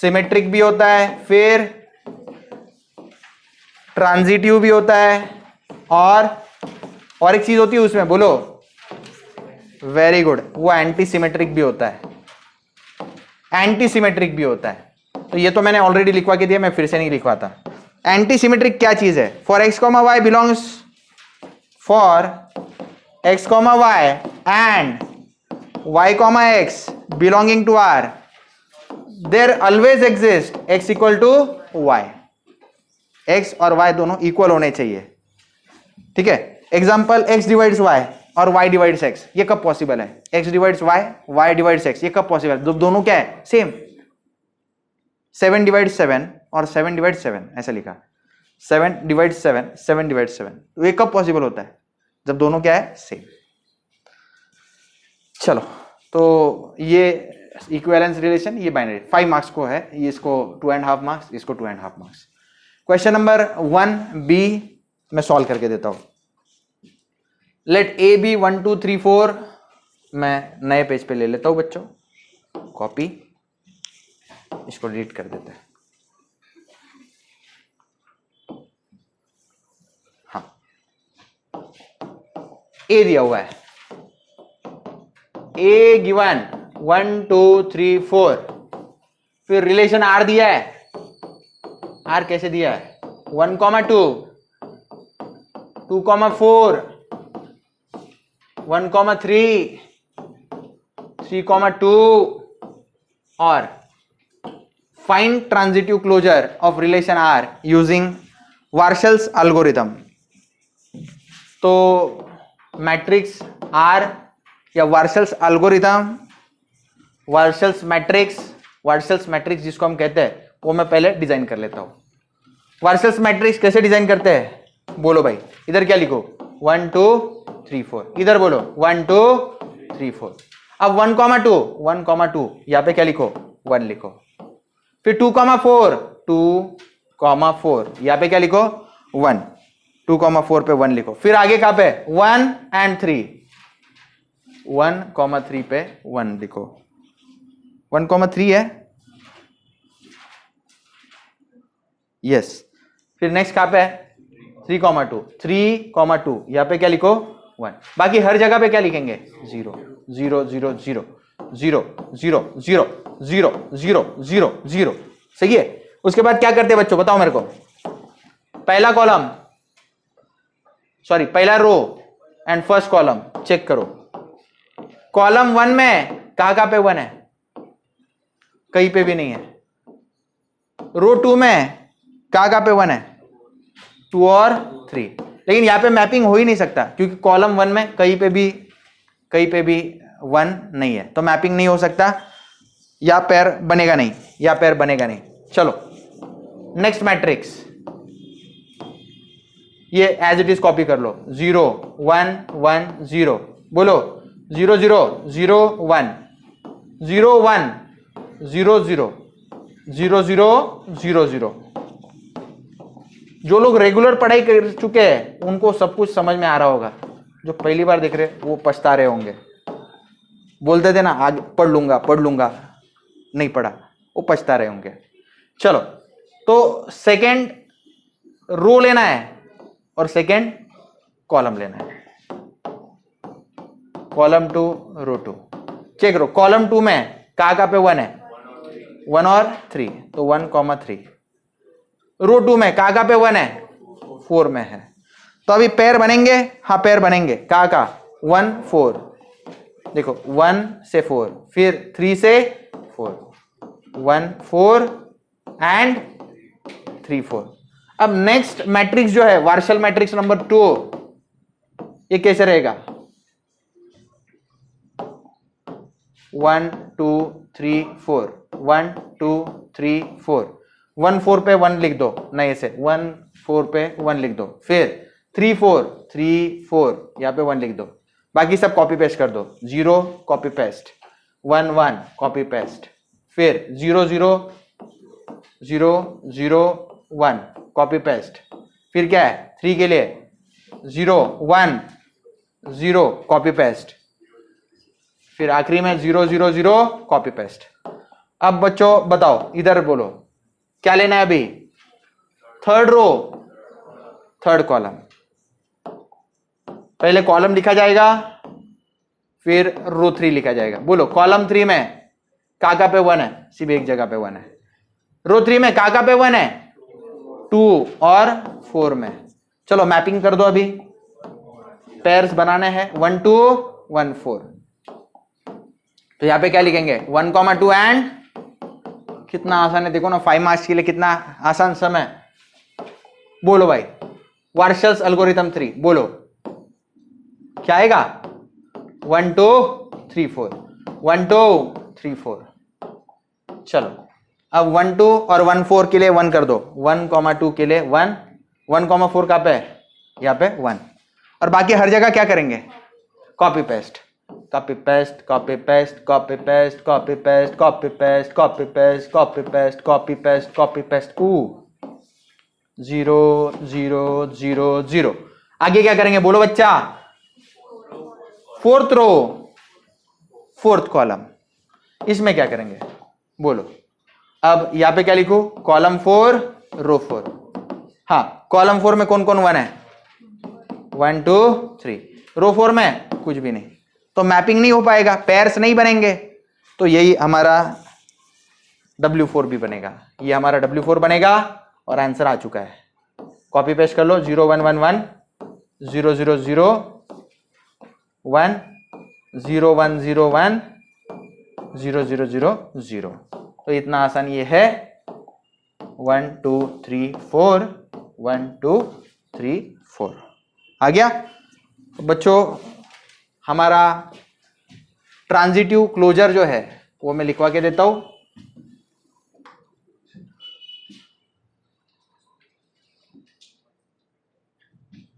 सिमेट्रिक भी होता है, फिर ट्रांजिटिव भी होता है, और एक चीज होती है उसमें, बोलो, वेरी गुड, वो एंटी सिमेट्रिक भी होता है, एंटी सिमेट्रिक भी होता है। तो ये तो मैंने ऑलरेडी लिखवा के दिया, मैं फिर से नहीं लिखवाता। एंटी सिमेट्रिक क्या चीज है? For X comma Y belongs, for X comma Y and y comma x belonging to R, there always exist x equal to y, x और y दोनों इक्वल होने चाहिए, ठीक है। एग्जाम्पल, x डिवाइड्स y और y डिवाइड्स x, ये कब possible है? x divides y, y divides x, ये कब पॉसिबल है? दोनों क्या है? सेम। 7 डिवाइड्स 7 और 7 डिवाइड्स 7, ऐसा लिखा, 7 डिवाइड्स 7, 7 डिवाइड्स 7, तो ये कब पॉसिबल होता है? जब दोनों क्या है? सेम। चलो, तो ये इक्विवेलेंस रिलेशन, ये बाइनरी 5 मार्क्स को है, ये इसको 2.5 मार्क्स, इसको 2.5 मार्क्स। क्वेश्चन नंबर 1b मैं सॉल्व करके देता हूं। लेट ए बी 1 2 3 4, मैं नए पेज पे ले लेता हूं बच्चों, कॉपी, इसको डिलीट कर देते हैं। हाँ, ए दिया हुआ है, ए गिवन 1 2 3 4, फिर रिलेशन आर दिया है। आर कैसे दिया है? 1 2 2 4 1 3 3 2, और find transitive closure of relation R using Warshall's algorithm. तो मैट्रिक्स आर या वार्शल्स एल्गोरिथम, वार्शल्स मैट्रिक्स जिसको हम कहते हैं, वो मैं पहले डिजाइन कर लेता हूं। वार्शल्स मैट्रिक्स कैसे डिजाइन करते हैं? बोलो भाई, इधर क्या लिखो? 1 2 3 4, इधर बोलो 1 2 3 4। अब 1 2 यहां पे क्या लिखो? 1 लिखो। फिर 2 4 यहां पे क्या लिखो? 1। 2 4 पे 1 लिखो। फिर आगे कहां पे? 1 and 3, 1 3 पे 1 लिखो। 1 3 है, यस। फिर नेक्स्ट कहां पे है? 3 2 यहां पे क्या लिखो? 1। बाकी हर जगह पे क्या लिखेंगे? 0 0 0 0 0 0 0 0 0 0 0, सही है। उसके बाद क्या करते हैं बच्चों, बताओ मेरे को? पहला कॉलम, सॉरी पहला row and first column check करो। कॉलम 1 में कहां पे 1 है? कहीं पे भी नहीं है। रो 2 में कहां पे 1 है? 2 और 3। लेकिन यहां पे मैपिंग हो ही नहीं सकता, क्योंकि कॉलम 1 में कहीं पे भी 1 नहीं है, तो मैपिंग नहीं हो सकता, या पेयर बनेगा नहीं, चलो नेक्स्ट मैट्रिक्स, ये एज इट इज कॉपी कर लो। 0 1 1 0, बोलो 0 0 0 1 0 1 0 0 0 0 0 0। जो लोग रेगुलर पढ़ाई कर चुके हैं उनको सब कुछ समझ में आ रहा होगा, जो पहली बार देख रहे वो पछता रहे होंगे। बोलते थे ना आज पढ़ लूंगा, नहीं पढ़ा, वो पछता रहे होंगे। चलो, तो सेकेंड रो लेना है और सेकेंड कॉलम लेना है। कॉलम 2 रो 2 चेक करो। कॉलम 2 में कहां पे 1 है? 1 और 3, तो 1 3। रो 2 में कहां पे 1 है? 4 में है। तो अभी पेयर बनेंगे, हाँ पेयर बनेंगे। कहां? 1 4, देखो 1 से 4, फिर 3 से 4, 1 4 एंड 3 4। अब नेक्स्ट मैट्रिक्स जो है वार्शल मैट्रिक्स नंबर 2, ये कैसे रहेगा? 1 2 3 4 1 2 3 4, 1 4 पे 1 लिख दो, नहीं ऐसे 1 4 पे 1 लिख दो, फिर 3 4 3 4 यहां पे 1 लिख दो, बाकी सब कॉपी पेस्ट कर दो। 0 कॉपी पेस्ट, 1 1 कॉपी पेस्ट, फिर 0 0 0 0 1 कॉपी पेस्ट, फिर क्या है 3 के लिए 0 1 0 कॉपी पेस्ट, फिर आखिरी में 0 0 0 कॉपी पेस्ट। अब बच्चों बताओ, इधर बोलो क्या लेना है अभी? Third row, third column. पहले कॉलम लिखा जाएगा, फिर रो 3 लिखा जाएगा। बोलो कॉलम 3 में का पे 1 है, सिर्फ एक जगह पे 1 है। रो 3 में का पे 1 है, 2 और 4 में। चलो मैपिंग कर दो अभी, पेयर्स बनाने हैं 1 2 1 4। तो यहां पे क्या लिखेंगे? 1,2 एंड कितना आसान है देखो ना, 5 मार्क्स के लिए कितना आसान समय। बोलो भाई, वार्शल्स एल्गोरिथम 3 बोलो क्या आएगा? 1 2 3 4, 1 2 3 4। चलो अब 1 2 और 1 4 के लिए 1 कर दो, 1,2 के लिए 1, 1,4 कहां पे? यहाँ पे 1। और बाकी हर जगह क्या करेंगे? Copy paste, copy paste, copy paste, copy paste, copy paste, copy paste, copy paste, copy paste, copy paste, copy paste. 0 0 0 0। आगे क्या करेंगे बोलो बच्चा? Fourth row, fourth column. इसमें क्या करेंगे बोलो? अब यहां पे क्या लिखो? Column 4 row 4। हाँ, कॉलम 4 में कौन कौन 1 है? 1 2 3। रो 4 में कुछ भी नहीं, तो मैपिंग नहीं हो पाएगा, पेयर्स नहीं बनेंगे। तो यही हमारा W4 भी बनेगा, ये हमारा W4 बनेगा और आंसर आ चुका है। कॉपी पेस्ट कर लो, 0 1 1 1 0 0 0 1 0 1 0 1 0 0 0 0। तो इतना आसान ये है। 1 2 3 4 1 2 3 4 आ गया। तो बच्चों हमारा ट्रांजिटिव क्लोजर जो है वो मैं लिखवा के देता हूं।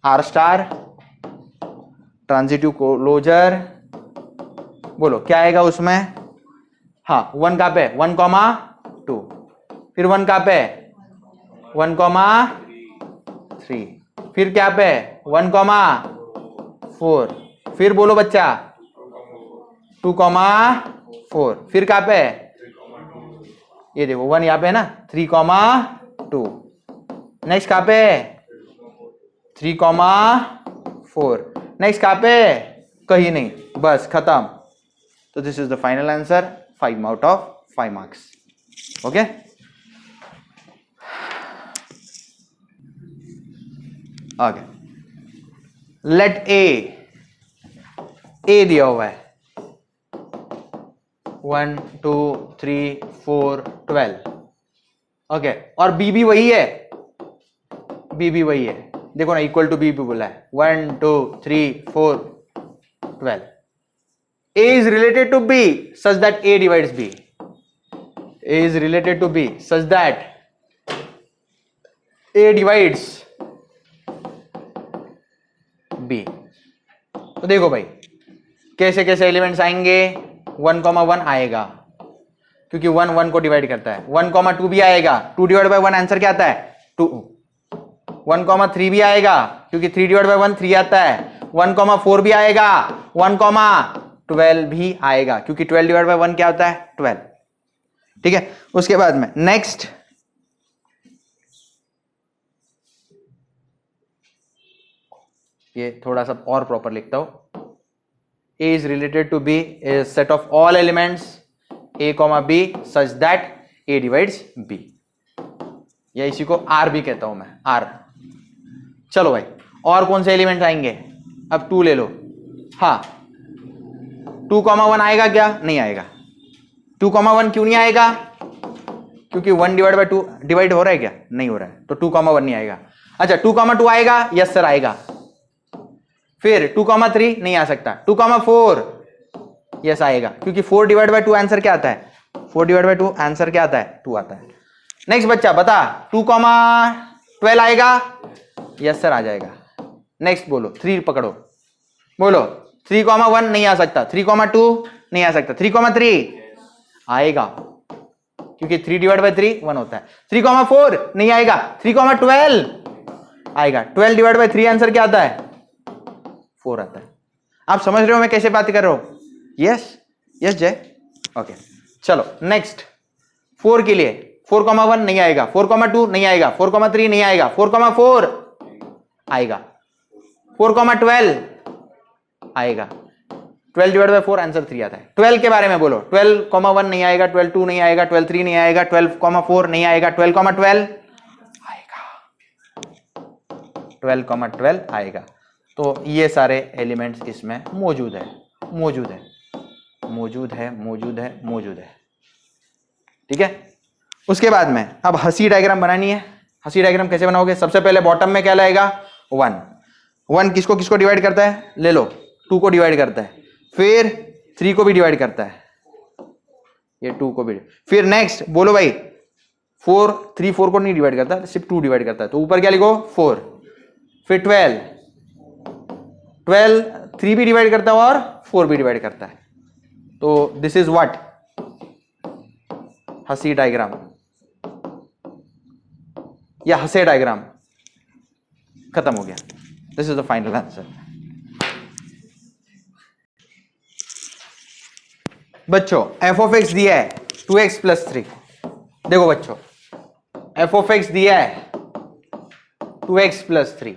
आर स्टार ट्रांजिटिव क्लोजर, बोलो क्या आएगा उसमें? हाँ, 1 कहां पे? 1,2। फिर 1 कहां पे? 1,3। फिर क्या पे? 1,4। फिर बोलो बच्चा 2,4। फिर कहां पे? ये देखो 1 यहां पे है ना, 3,2। नेक्स्ट कहां पे? 3,4। नेक्स्ट कहां पे? कहीं नहीं, बस खत्म। तो this is the final answer, 5 out of 5 marks. Okay, आगे लेट ए दिया हुआ है 1 2 3 4 12। ओके, और बी भी वही है, बी भी वही है। देखो ना, इक्वल टू बी भी बोला है। 1 2 3 4 12। A is related to B such that A divides B. A is related to B such that A divides B. तो देखो भाई कैसे कैसे एलिमेंट्स आएंगे। 1,1 आएगा क्योंकि 1 1 को डिवाइड करता है। 1,2 भी आएगा, 2 डिवाइड बाय 1 आंसर क्या आता है? 2। 1,3 भी आएगा क्योंकि 3 डिवाइड बाय 1 3 आता है। 1,4 भी आएगा, 1,12 भी आएगा क्योंकि 12 डिवाइड बाय 1 क्या होता है? 12। ठीक है, उसके बाद में नेक्स्ट ये थोड़ा सा और प्रॉपर लिखता हूं। A is related to B is set of all elements A, B such that A divides B, या इसी को R भी कहता हूं मैं, R। चलो भाई, और कौन से एलिमेंट आएंगे? अब 2 ले लो। हाँ, 2,1 आएगा क्या? नहीं आएगा। 2,1 क्यों नहीं आएगा? क्योंकि 1 डिवाइड बाय 2 डिवाइड हो रहा है क्या? नहीं हो रहा है, तो 2,1 नहीं आएगा। अच्छा, 2,2 आएगा? यस सर आएगा। फिर 2,3 नहीं आ सकता। 2,4 यस आएगा क्योंकि 4 डिवाइड बाय 2 आंसर क्या आता है? 4 डिवाइड बाय 2 आंसर क्या आता है? 2 आता है। नेक्स्ट बच्चा बता, 2,12 आएगा? यस सर आ जाएगा। नेक्स्ट बोलो, 3 पकड़ो, बोलो 3,1 नहीं आ सकता, 3,2 नहीं आ सकता, 3,3 आएगा क्योंकि 3 डिवाइड बाय 3 1 होता है। 3,4 नहीं आएगा, 3,12 आएगा। 12 डिवाइड बाय 3 आंसर क्या आता है? 4 आता है। आप समझ रहे हो मैं कैसे बात कर रहा हूं? यस यस जय। ओके, चलो नेक्स्ट 4 के लिए 4,1 नहीं आएगा, 4,2 नहीं आएगा, 4,3 नहीं आएगा, 4,4 आएगा, 4,12 आएगा। 12 डिवाइड बाय 4 आंसर 3 आता है। 12 के बारे में बोलो, 12,1 नहीं आएगा, 12,2 नहीं आएगा, 12,3 नहीं आएगा, 12,4 नहीं आएगा, 12,12 आएगा, 12,12 आएगा। तो ये सारे एलिमेंट्स इसमें मौजूद है, मौजूद है, मौजूद है, मौजूद है, मौजूद है। ठीक है, उसके बाद में अब हंसी डायग्राम बनानी है। हंसी डायग्राम कैसे बनाओगे? सबसे पहले बॉटम में क्या लाएगा? 1। 1 किसको किसको डिवाइड करता है? ले लो, 2 को डिवाइड करता है, फिर 3 को भी डिवाइड करता है, ये 2 को भी। फिर नेक्स्ट बोलो भाई 4, 3 4 को नहीं डिवाइड करता, सिर्फ 2 डिवाइड करता है, तो ऊपर क्या लिखो? 4। फिर 12, 3 भी डिवाइड करता है और 4 भी डिवाइड करता है। तो दिस इज व्हाट? हंसी डायग्राम या हंसे डायग्राम। खत्म हो गया। This is the final answer. बच्चों एफ ऑफ एक्स दिया है 2x + 3। देखो बच्चों एफ ऑफ एक्स दिया है 2x + 3,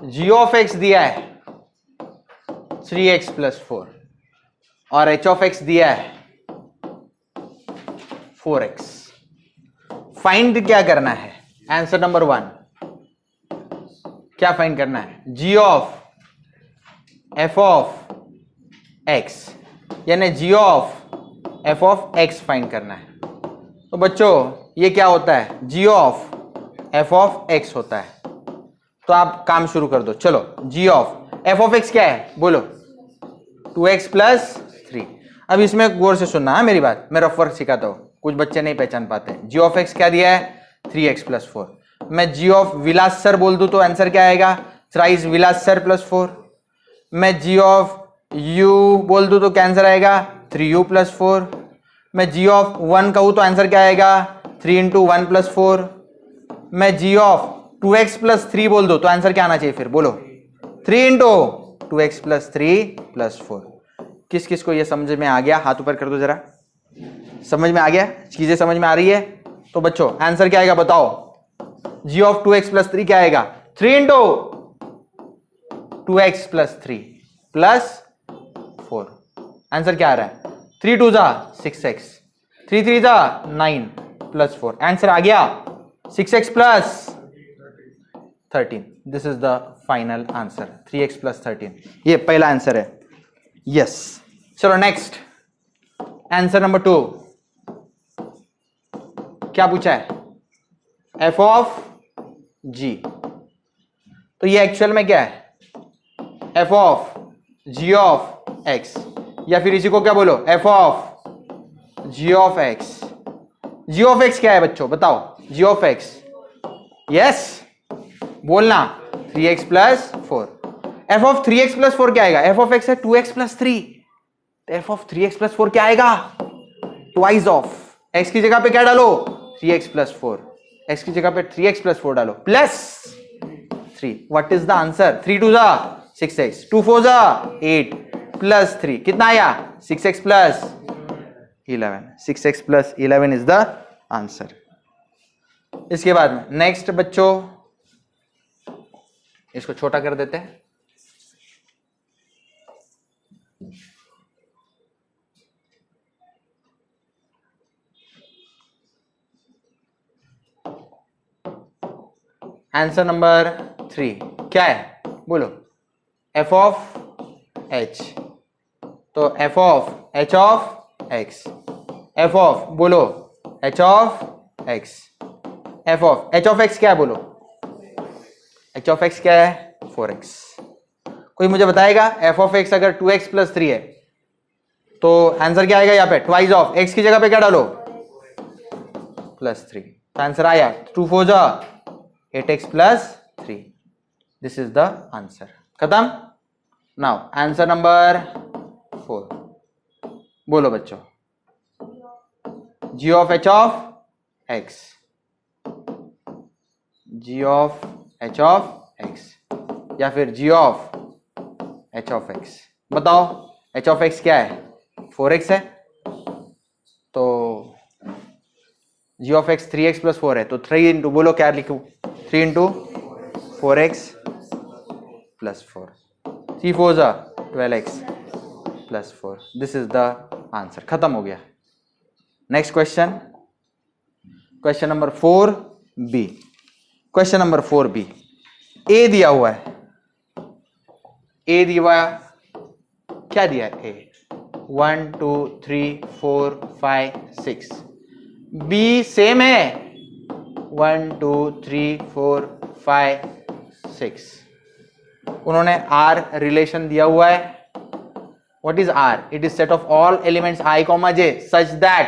जी ऑफ एक्स दिया है 3x + 4 और h ऑफ एक्स दिया है 4x। फाइंड क्या करना है? आंसर नंबर 1 क्या फाइंड करना है? g of f of x यानी g of f of x find करना है। तो बच्चों ये क्या होता है? g of f of x होता है। तो आप काम शुरू कर दो। चलो g of f of x क्या है बोलो? 2x + 3। अब इसमें गौर से सुनना है मेरी बात, मैं रफ वर्क सिखाता हूं, कुछ बच्चे नहीं पहचान पाते। g ऑफ x क्या दिया है? 3x + 4। मैं g ऑफ विलास सर बोल दूं तो आंसर क्या आएगा? थ्राइस विलास सर + 4। मैं g ऑफ u बोल दूं तो क्या आंसर आएगा? 3u + 4। मैं g ऑफ 1 कहूं तो आंसर क्या आएगा? 3 × 1 + 4। मैं g ऑफ 2x + 3 बोल दूं तो आंसर क्या आना चाहिए फिर बोलो? 3 × 2x + 3 + 4। किस किस को ये समझ में आ गया? हाथ ऊपर कर दो जरा। समझ में आ गया? चीजें समझ में आ रही है? तो बच्चों आंसर क्या आएगा बताओ? g ऑफ 2x + 3 क्या आएगा? 3 × 2x + 3 + 4। आंसर क्या आ रहा है? 3 2 = 6x, 3 3 = 9 + 4। आंसर आ गया 6x + 13। This is the final answer, 3x + 13। ये पहला आंसर है। यस चलो नेक्स्ट आंसर नंबर 2 क्या पूछा है? f of g। तो ये एक्चुअल में क्या है? f of g of x या फिर इसी को क्या बोलो? f of g of x। g of x क्या है बच्चों बताओ? g ऑफ x यस बोलना 3x + 4। f ऑफ 3x + 4 क्या आएगा? f ऑफ x है 2x + 3, तो f ऑफ 3x + 4 क्या आएगा? ट्वाइस ऑफ x की जगह पे क्या डालो? 3x + 4। x की जगह पे 3x + 4 डालो plus 3। What is the answer? 3 2 = 6x, 2 4 = 8 + 3 कितना आया? 6x + 11। 6x + 11 is the answer. इसके बाद में नेक्स्ट बच्चों इसको छोटा कर देते हैं। आंसर नंबर 3 क्या है बोलो? f of h। तो f of h of x, f of बोलो h of x, f of h of x क्या है बोलो? h ऑफ x क्या है? 4x। कोई मुझे बताएगा f ऑफ x अगर 2x + 3 है तो आंसर क्या आएगा? यहाँ पे ट्वाइस ऑफ x की जगह पे क्या डालो? +3। तो आंसर आया 2 4 = 8x + 3। This is the answer. खत्म। नाउ आंसर नंबर 4 बोलो बच्चों? g of h of x, g of h of x या फिर g of h of x। बताओ h ऑफ x क्या है? 4x है। तो जी ऑफ एक्स 3x प्लस 4 है, तो 3 इंटू, बोलो क्या लिखूं, 3 इंटू 4x प्लस 4, 3 4 जा 12x plus 4, this is the answer. खत्म हो गया। Next question, question number 4b। Question number 4b, ए दिया हुआ है, ए दिया हुआ, क्या दिया है, ए 1 2 3 4 5 6, बी सेम है 1 2 3 4 5 6, उन्होंने आर रिलेशन दिया हुआ है। What is R? It is set of all elements i, j such that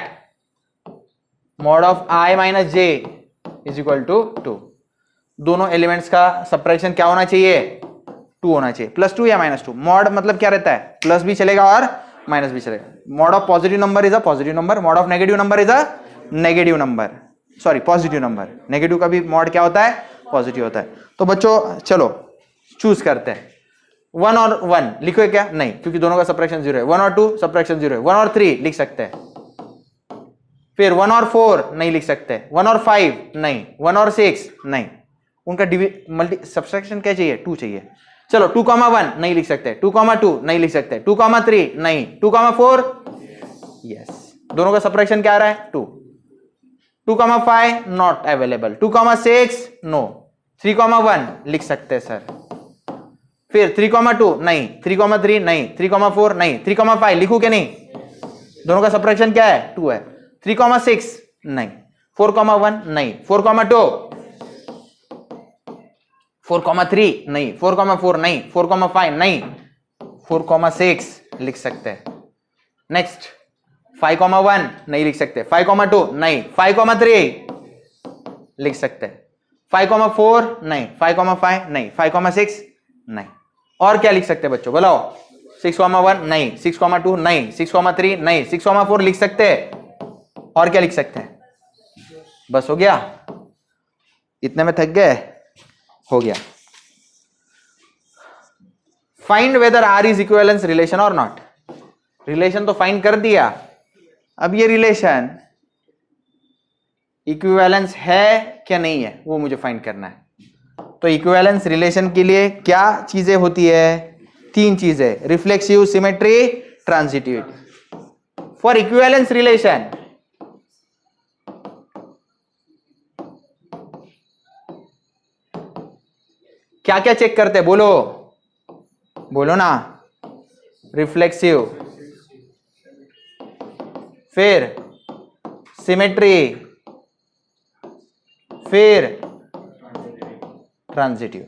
mod of i minus j is equal to 2। दोनों एलिमेंट्स का सबट्रैक्शन क्या होना चाहिए, 2 होना चाहिए, +2 या -2। मॉड मतलब क्या रहता है, प्लस भी चलेगा और माइनस भी चलेगा। Mod of positive number is a positive number, mod of negative number is a negative number, sorry positive number, negative का भी मॉड क्या होता है, पॉजिटिव होता है। तो बच्चों चलो चूज करते हैं, 1 और 1 लिखो क्या, नहीं, क्योंकि दोनों का सबट्रैक्शन 0 है। 1 और 2 सबट्रैक्शन 0 है। 1 और 3 लिख सकते हैं, फिर 1 और 4 नहीं लिख सकते, 1 और 5 नहीं, 1 और 6 नहीं, उनका मल्टी सबट्रैक्शन क्या चाहिए, 2 चाहिए। चलो 2,1 नहीं लिख सकते, 2,2 नहीं लिख सकते, 2,3 नहीं, 2,4 यस, दोनों का सबट्रैक्शन क्या आ रहा है, 2। 2,5 नॉट अवेलेबल, 2,6 नो, 3,1 लिख सकते हैं सर, फिर 3,2 नहीं, 3,3 नहीं, 3,4 नहीं, 3,5 लिखूं क्या नहीं, दोनों का सबट्रैक्शन क्या है, 2 है। 3,6 नहीं, 4,1 नहीं, 4,2 4,3 नहीं, 4,4 नहीं, 4,5 नहीं, 4,6 लिख सकते हैं। नेक्स्ट 5,1 नहीं लिख सकते, 5,2 नहीं, 5,3 लिख सकते हैं, 5,4 नहीं, 5,5 नहीं, 5,6 नहीं। और क्या लिख सकते हैं बच्चों बताओ, 6,1 नहीं, 6,2 नहीं, 6,3 नहीं, 6,4 लिख सकते हैं। और क्या लिख सकते हैं, बस हो गया, इतने में थक गए, हो गया। Find whether R is equivalence relation और नॉट। रिलेशन तो फाइंड कर दिया, अब ये रिलेशन इक्विवेलेंस है क्या नहीं है वो मुझे फाइंड करना है। तो इक्विवेलेंस रिलेशन के लिए क्या चीजें होती है, 3 चीजें, reflexive, symmetry, transitivity. For equivalence relation क्या क्या चेक करते हैं, बोलो बोलो ना, रिफ्लेक्सिव, फिर सिमेट्री, फिर ट्रांजिटिव।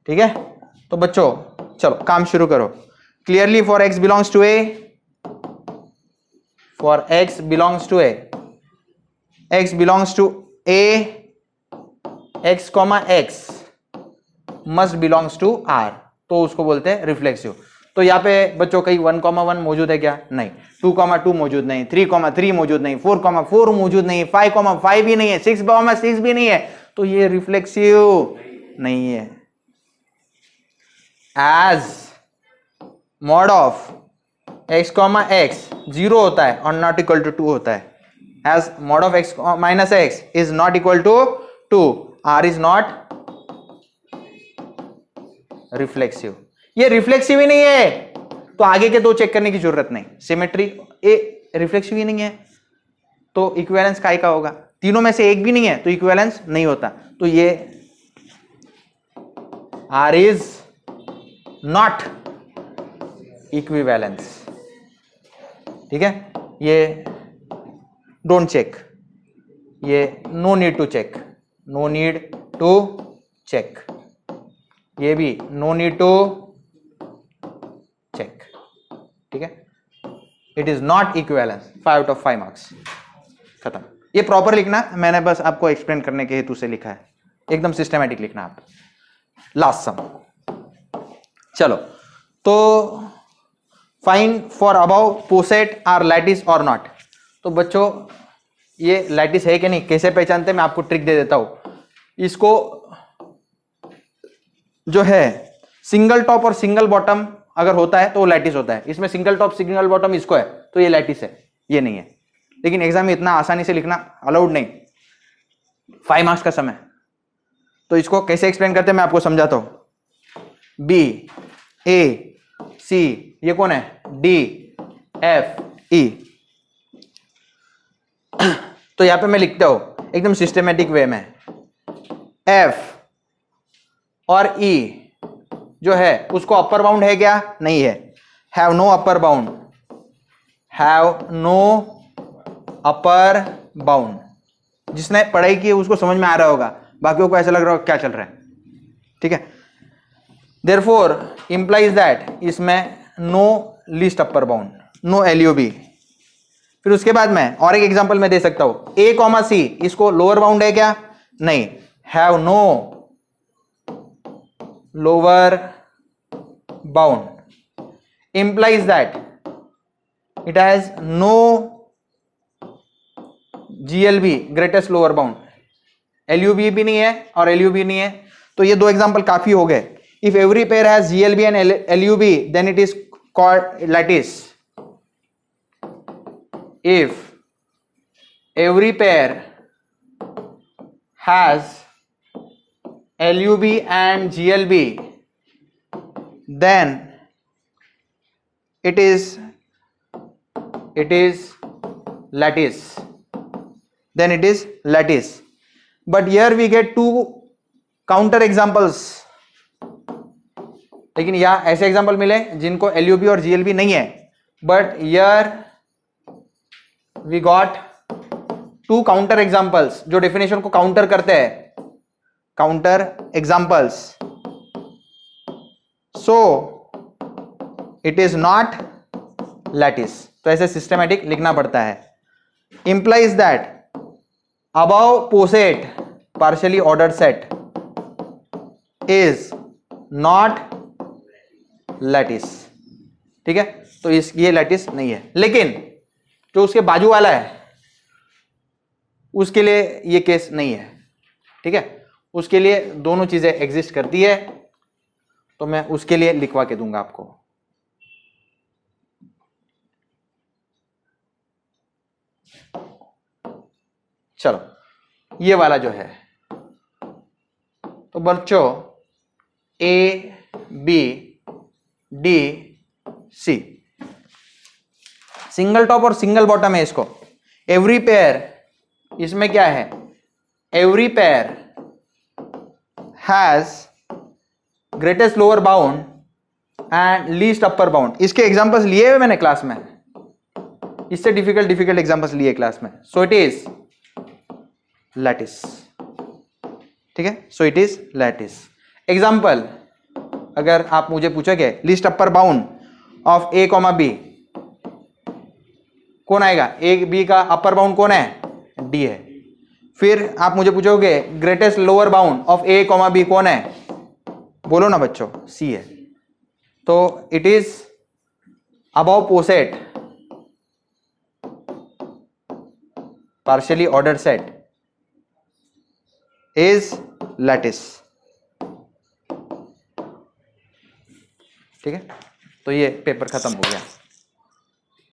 ठीक है, तो बच्चों चलो काम शुरू करो। Clearly for x belongs to a, for x belongs to a, x belongs to a, x comma x must belongs to r, तो उसको बोलते हैं रिफ्लेक्सिव। तो यहाँ पे बच्चों कहीं 1,1 मौजूद है क्या, नहीं, 2,2 मौजूद नहीं, 3,3 मौजूद नहीं, 4,4 मौजूद नहीं, 5,5 भी नहीं है, 6,6 भी नहीं है, तो ये रिफ्लेक्सिव नहीं है। As mod of x comma x 0 होता है और नॉट इक्वल टू 2 होता है, as mod of x minus x is not equal to 2, r is not reflexive. ये रिफ्लेक्सिव ही नहीं है तो आगे के 2 चेक करने की जरूरत नहीं। सिमेट्री ए रिफ्लेक्सिव ही नहीं है तो इक्विवेलेंस काय का होगा, तीनों में से एक भी नहीं है तो इक्विवेलेंस नहीं होता। तो ये R इज नॉट इक्विवेलेंस। ठीक है, ये डोंट चेक, ये no need to check, no need to check, ये भी नो नीड टू चेक। ठीक है, it is not equivalence, 5 out of 5 marks, खत्म। ये प्रॉपर लिखना, मैंने बस आपको एक्सप्लेन करने के हेतु से लिखा है, एकदम सिस्टमैटिक लिखना आप। लास्ट सम, चलो तो find for above poset are lattice और नॉट। तो बच्चों ये लैटिस है कि नहीं कैसे पहचानते, मैं आपको ट्रिक दे देता हूं। इसको जो है सिंगल टॉप और सिंगल बॉटम अगर होता है तो वो लैटिस होता है, इसमें सिंगल टॉप सिंगल बॉटम इसको है तो ये लैटिस है, ये नहीं है। लेकिन एग्जाम में इतना आसानी से लिखना अलाउड नहीं, 5 मार्क्स का समय। तो इसको कैसे एक्सप्लेन करते हैं मैं आपको समझाता हूं। बी ए सी, ये कौन है, डी एफ ई। तो यहां पे मैं लिखता हूं एकदम सिस्टमेटिक वे में, एफ और ई जो है उसको अपर बाउंड है क्या, नहीं है, have no upper bound, have no upper bound. जिसने पढ़ाई की है उसको समझ में आ रहा होगा, बाकियों को ऐसा लग रहा होगा क्या चल रहा है, ठीक है। देयरफॉर इंप्लाइज दैट इसमें no least upper bound, no LUB. फिर उसके बाद में और एक एग्जांपल मैं दे सकता हूं, ए कॉमा सी, इसको लोअर बाउंड है क्या, नहीं, have no lower bound implies that it has no GLB greatest lower bound, LUB भी नहीं है और LUB नहीं है। तो ये दो एग्जांपल काफी हो गए। If every pair has GLB and LUB then it is called lattice. If every pair has LUB and GLB then it is lattice, then it is lattice. But here we get two counter examples, लेकिन यहां ऐसे example मिले जिनको LUB और GLB नहीं है, but here we got two counter examples जो definition को काउंटर करते हैं, counter examples. So it is not lattice. तो ऐसे सिस्टमैटिक लिखना पड़ता है। Implies that above poset partially ordered set is not lattice, ठीक है। तो ये लैटिस नहीं है, लेकिन जो उसके बाजू वाला है उसके लिए ये केस नहीं है, ठीक है। उसके लिए दोनों चीजें एग्जिस्ट करती है, तो मैं उसके लिए लिखवा के दूंगा आपको। चलो ये वाला जो है, तो बच्चों A B D C single top और सिंगल बॉटम है इसको। एवरी पेयर, इसमें क्या है, every pair has greatest lower bound and least upper bound. इसके एग्जांपल्स लिए हुए मैंने क्लास में, इससे डिफिकल्ट एग्जांपल्स लिए क्लास में। सो इट इज लैटिस, ठीक है। So it is lattice. Example अगर आप मुझे पूछोगे least upper bound of A comma B, कौन आएगा, ए बी का अपर बाउंड कौन है, डी है। फिर आप मुझे पूछोगे greatest lower bound of A comma B कौन है, बोलो ना बच्चों, सी है। तो it is above poset partially ordered set is lattice, ठीक है। तो ये पेपर खत्म हो गया।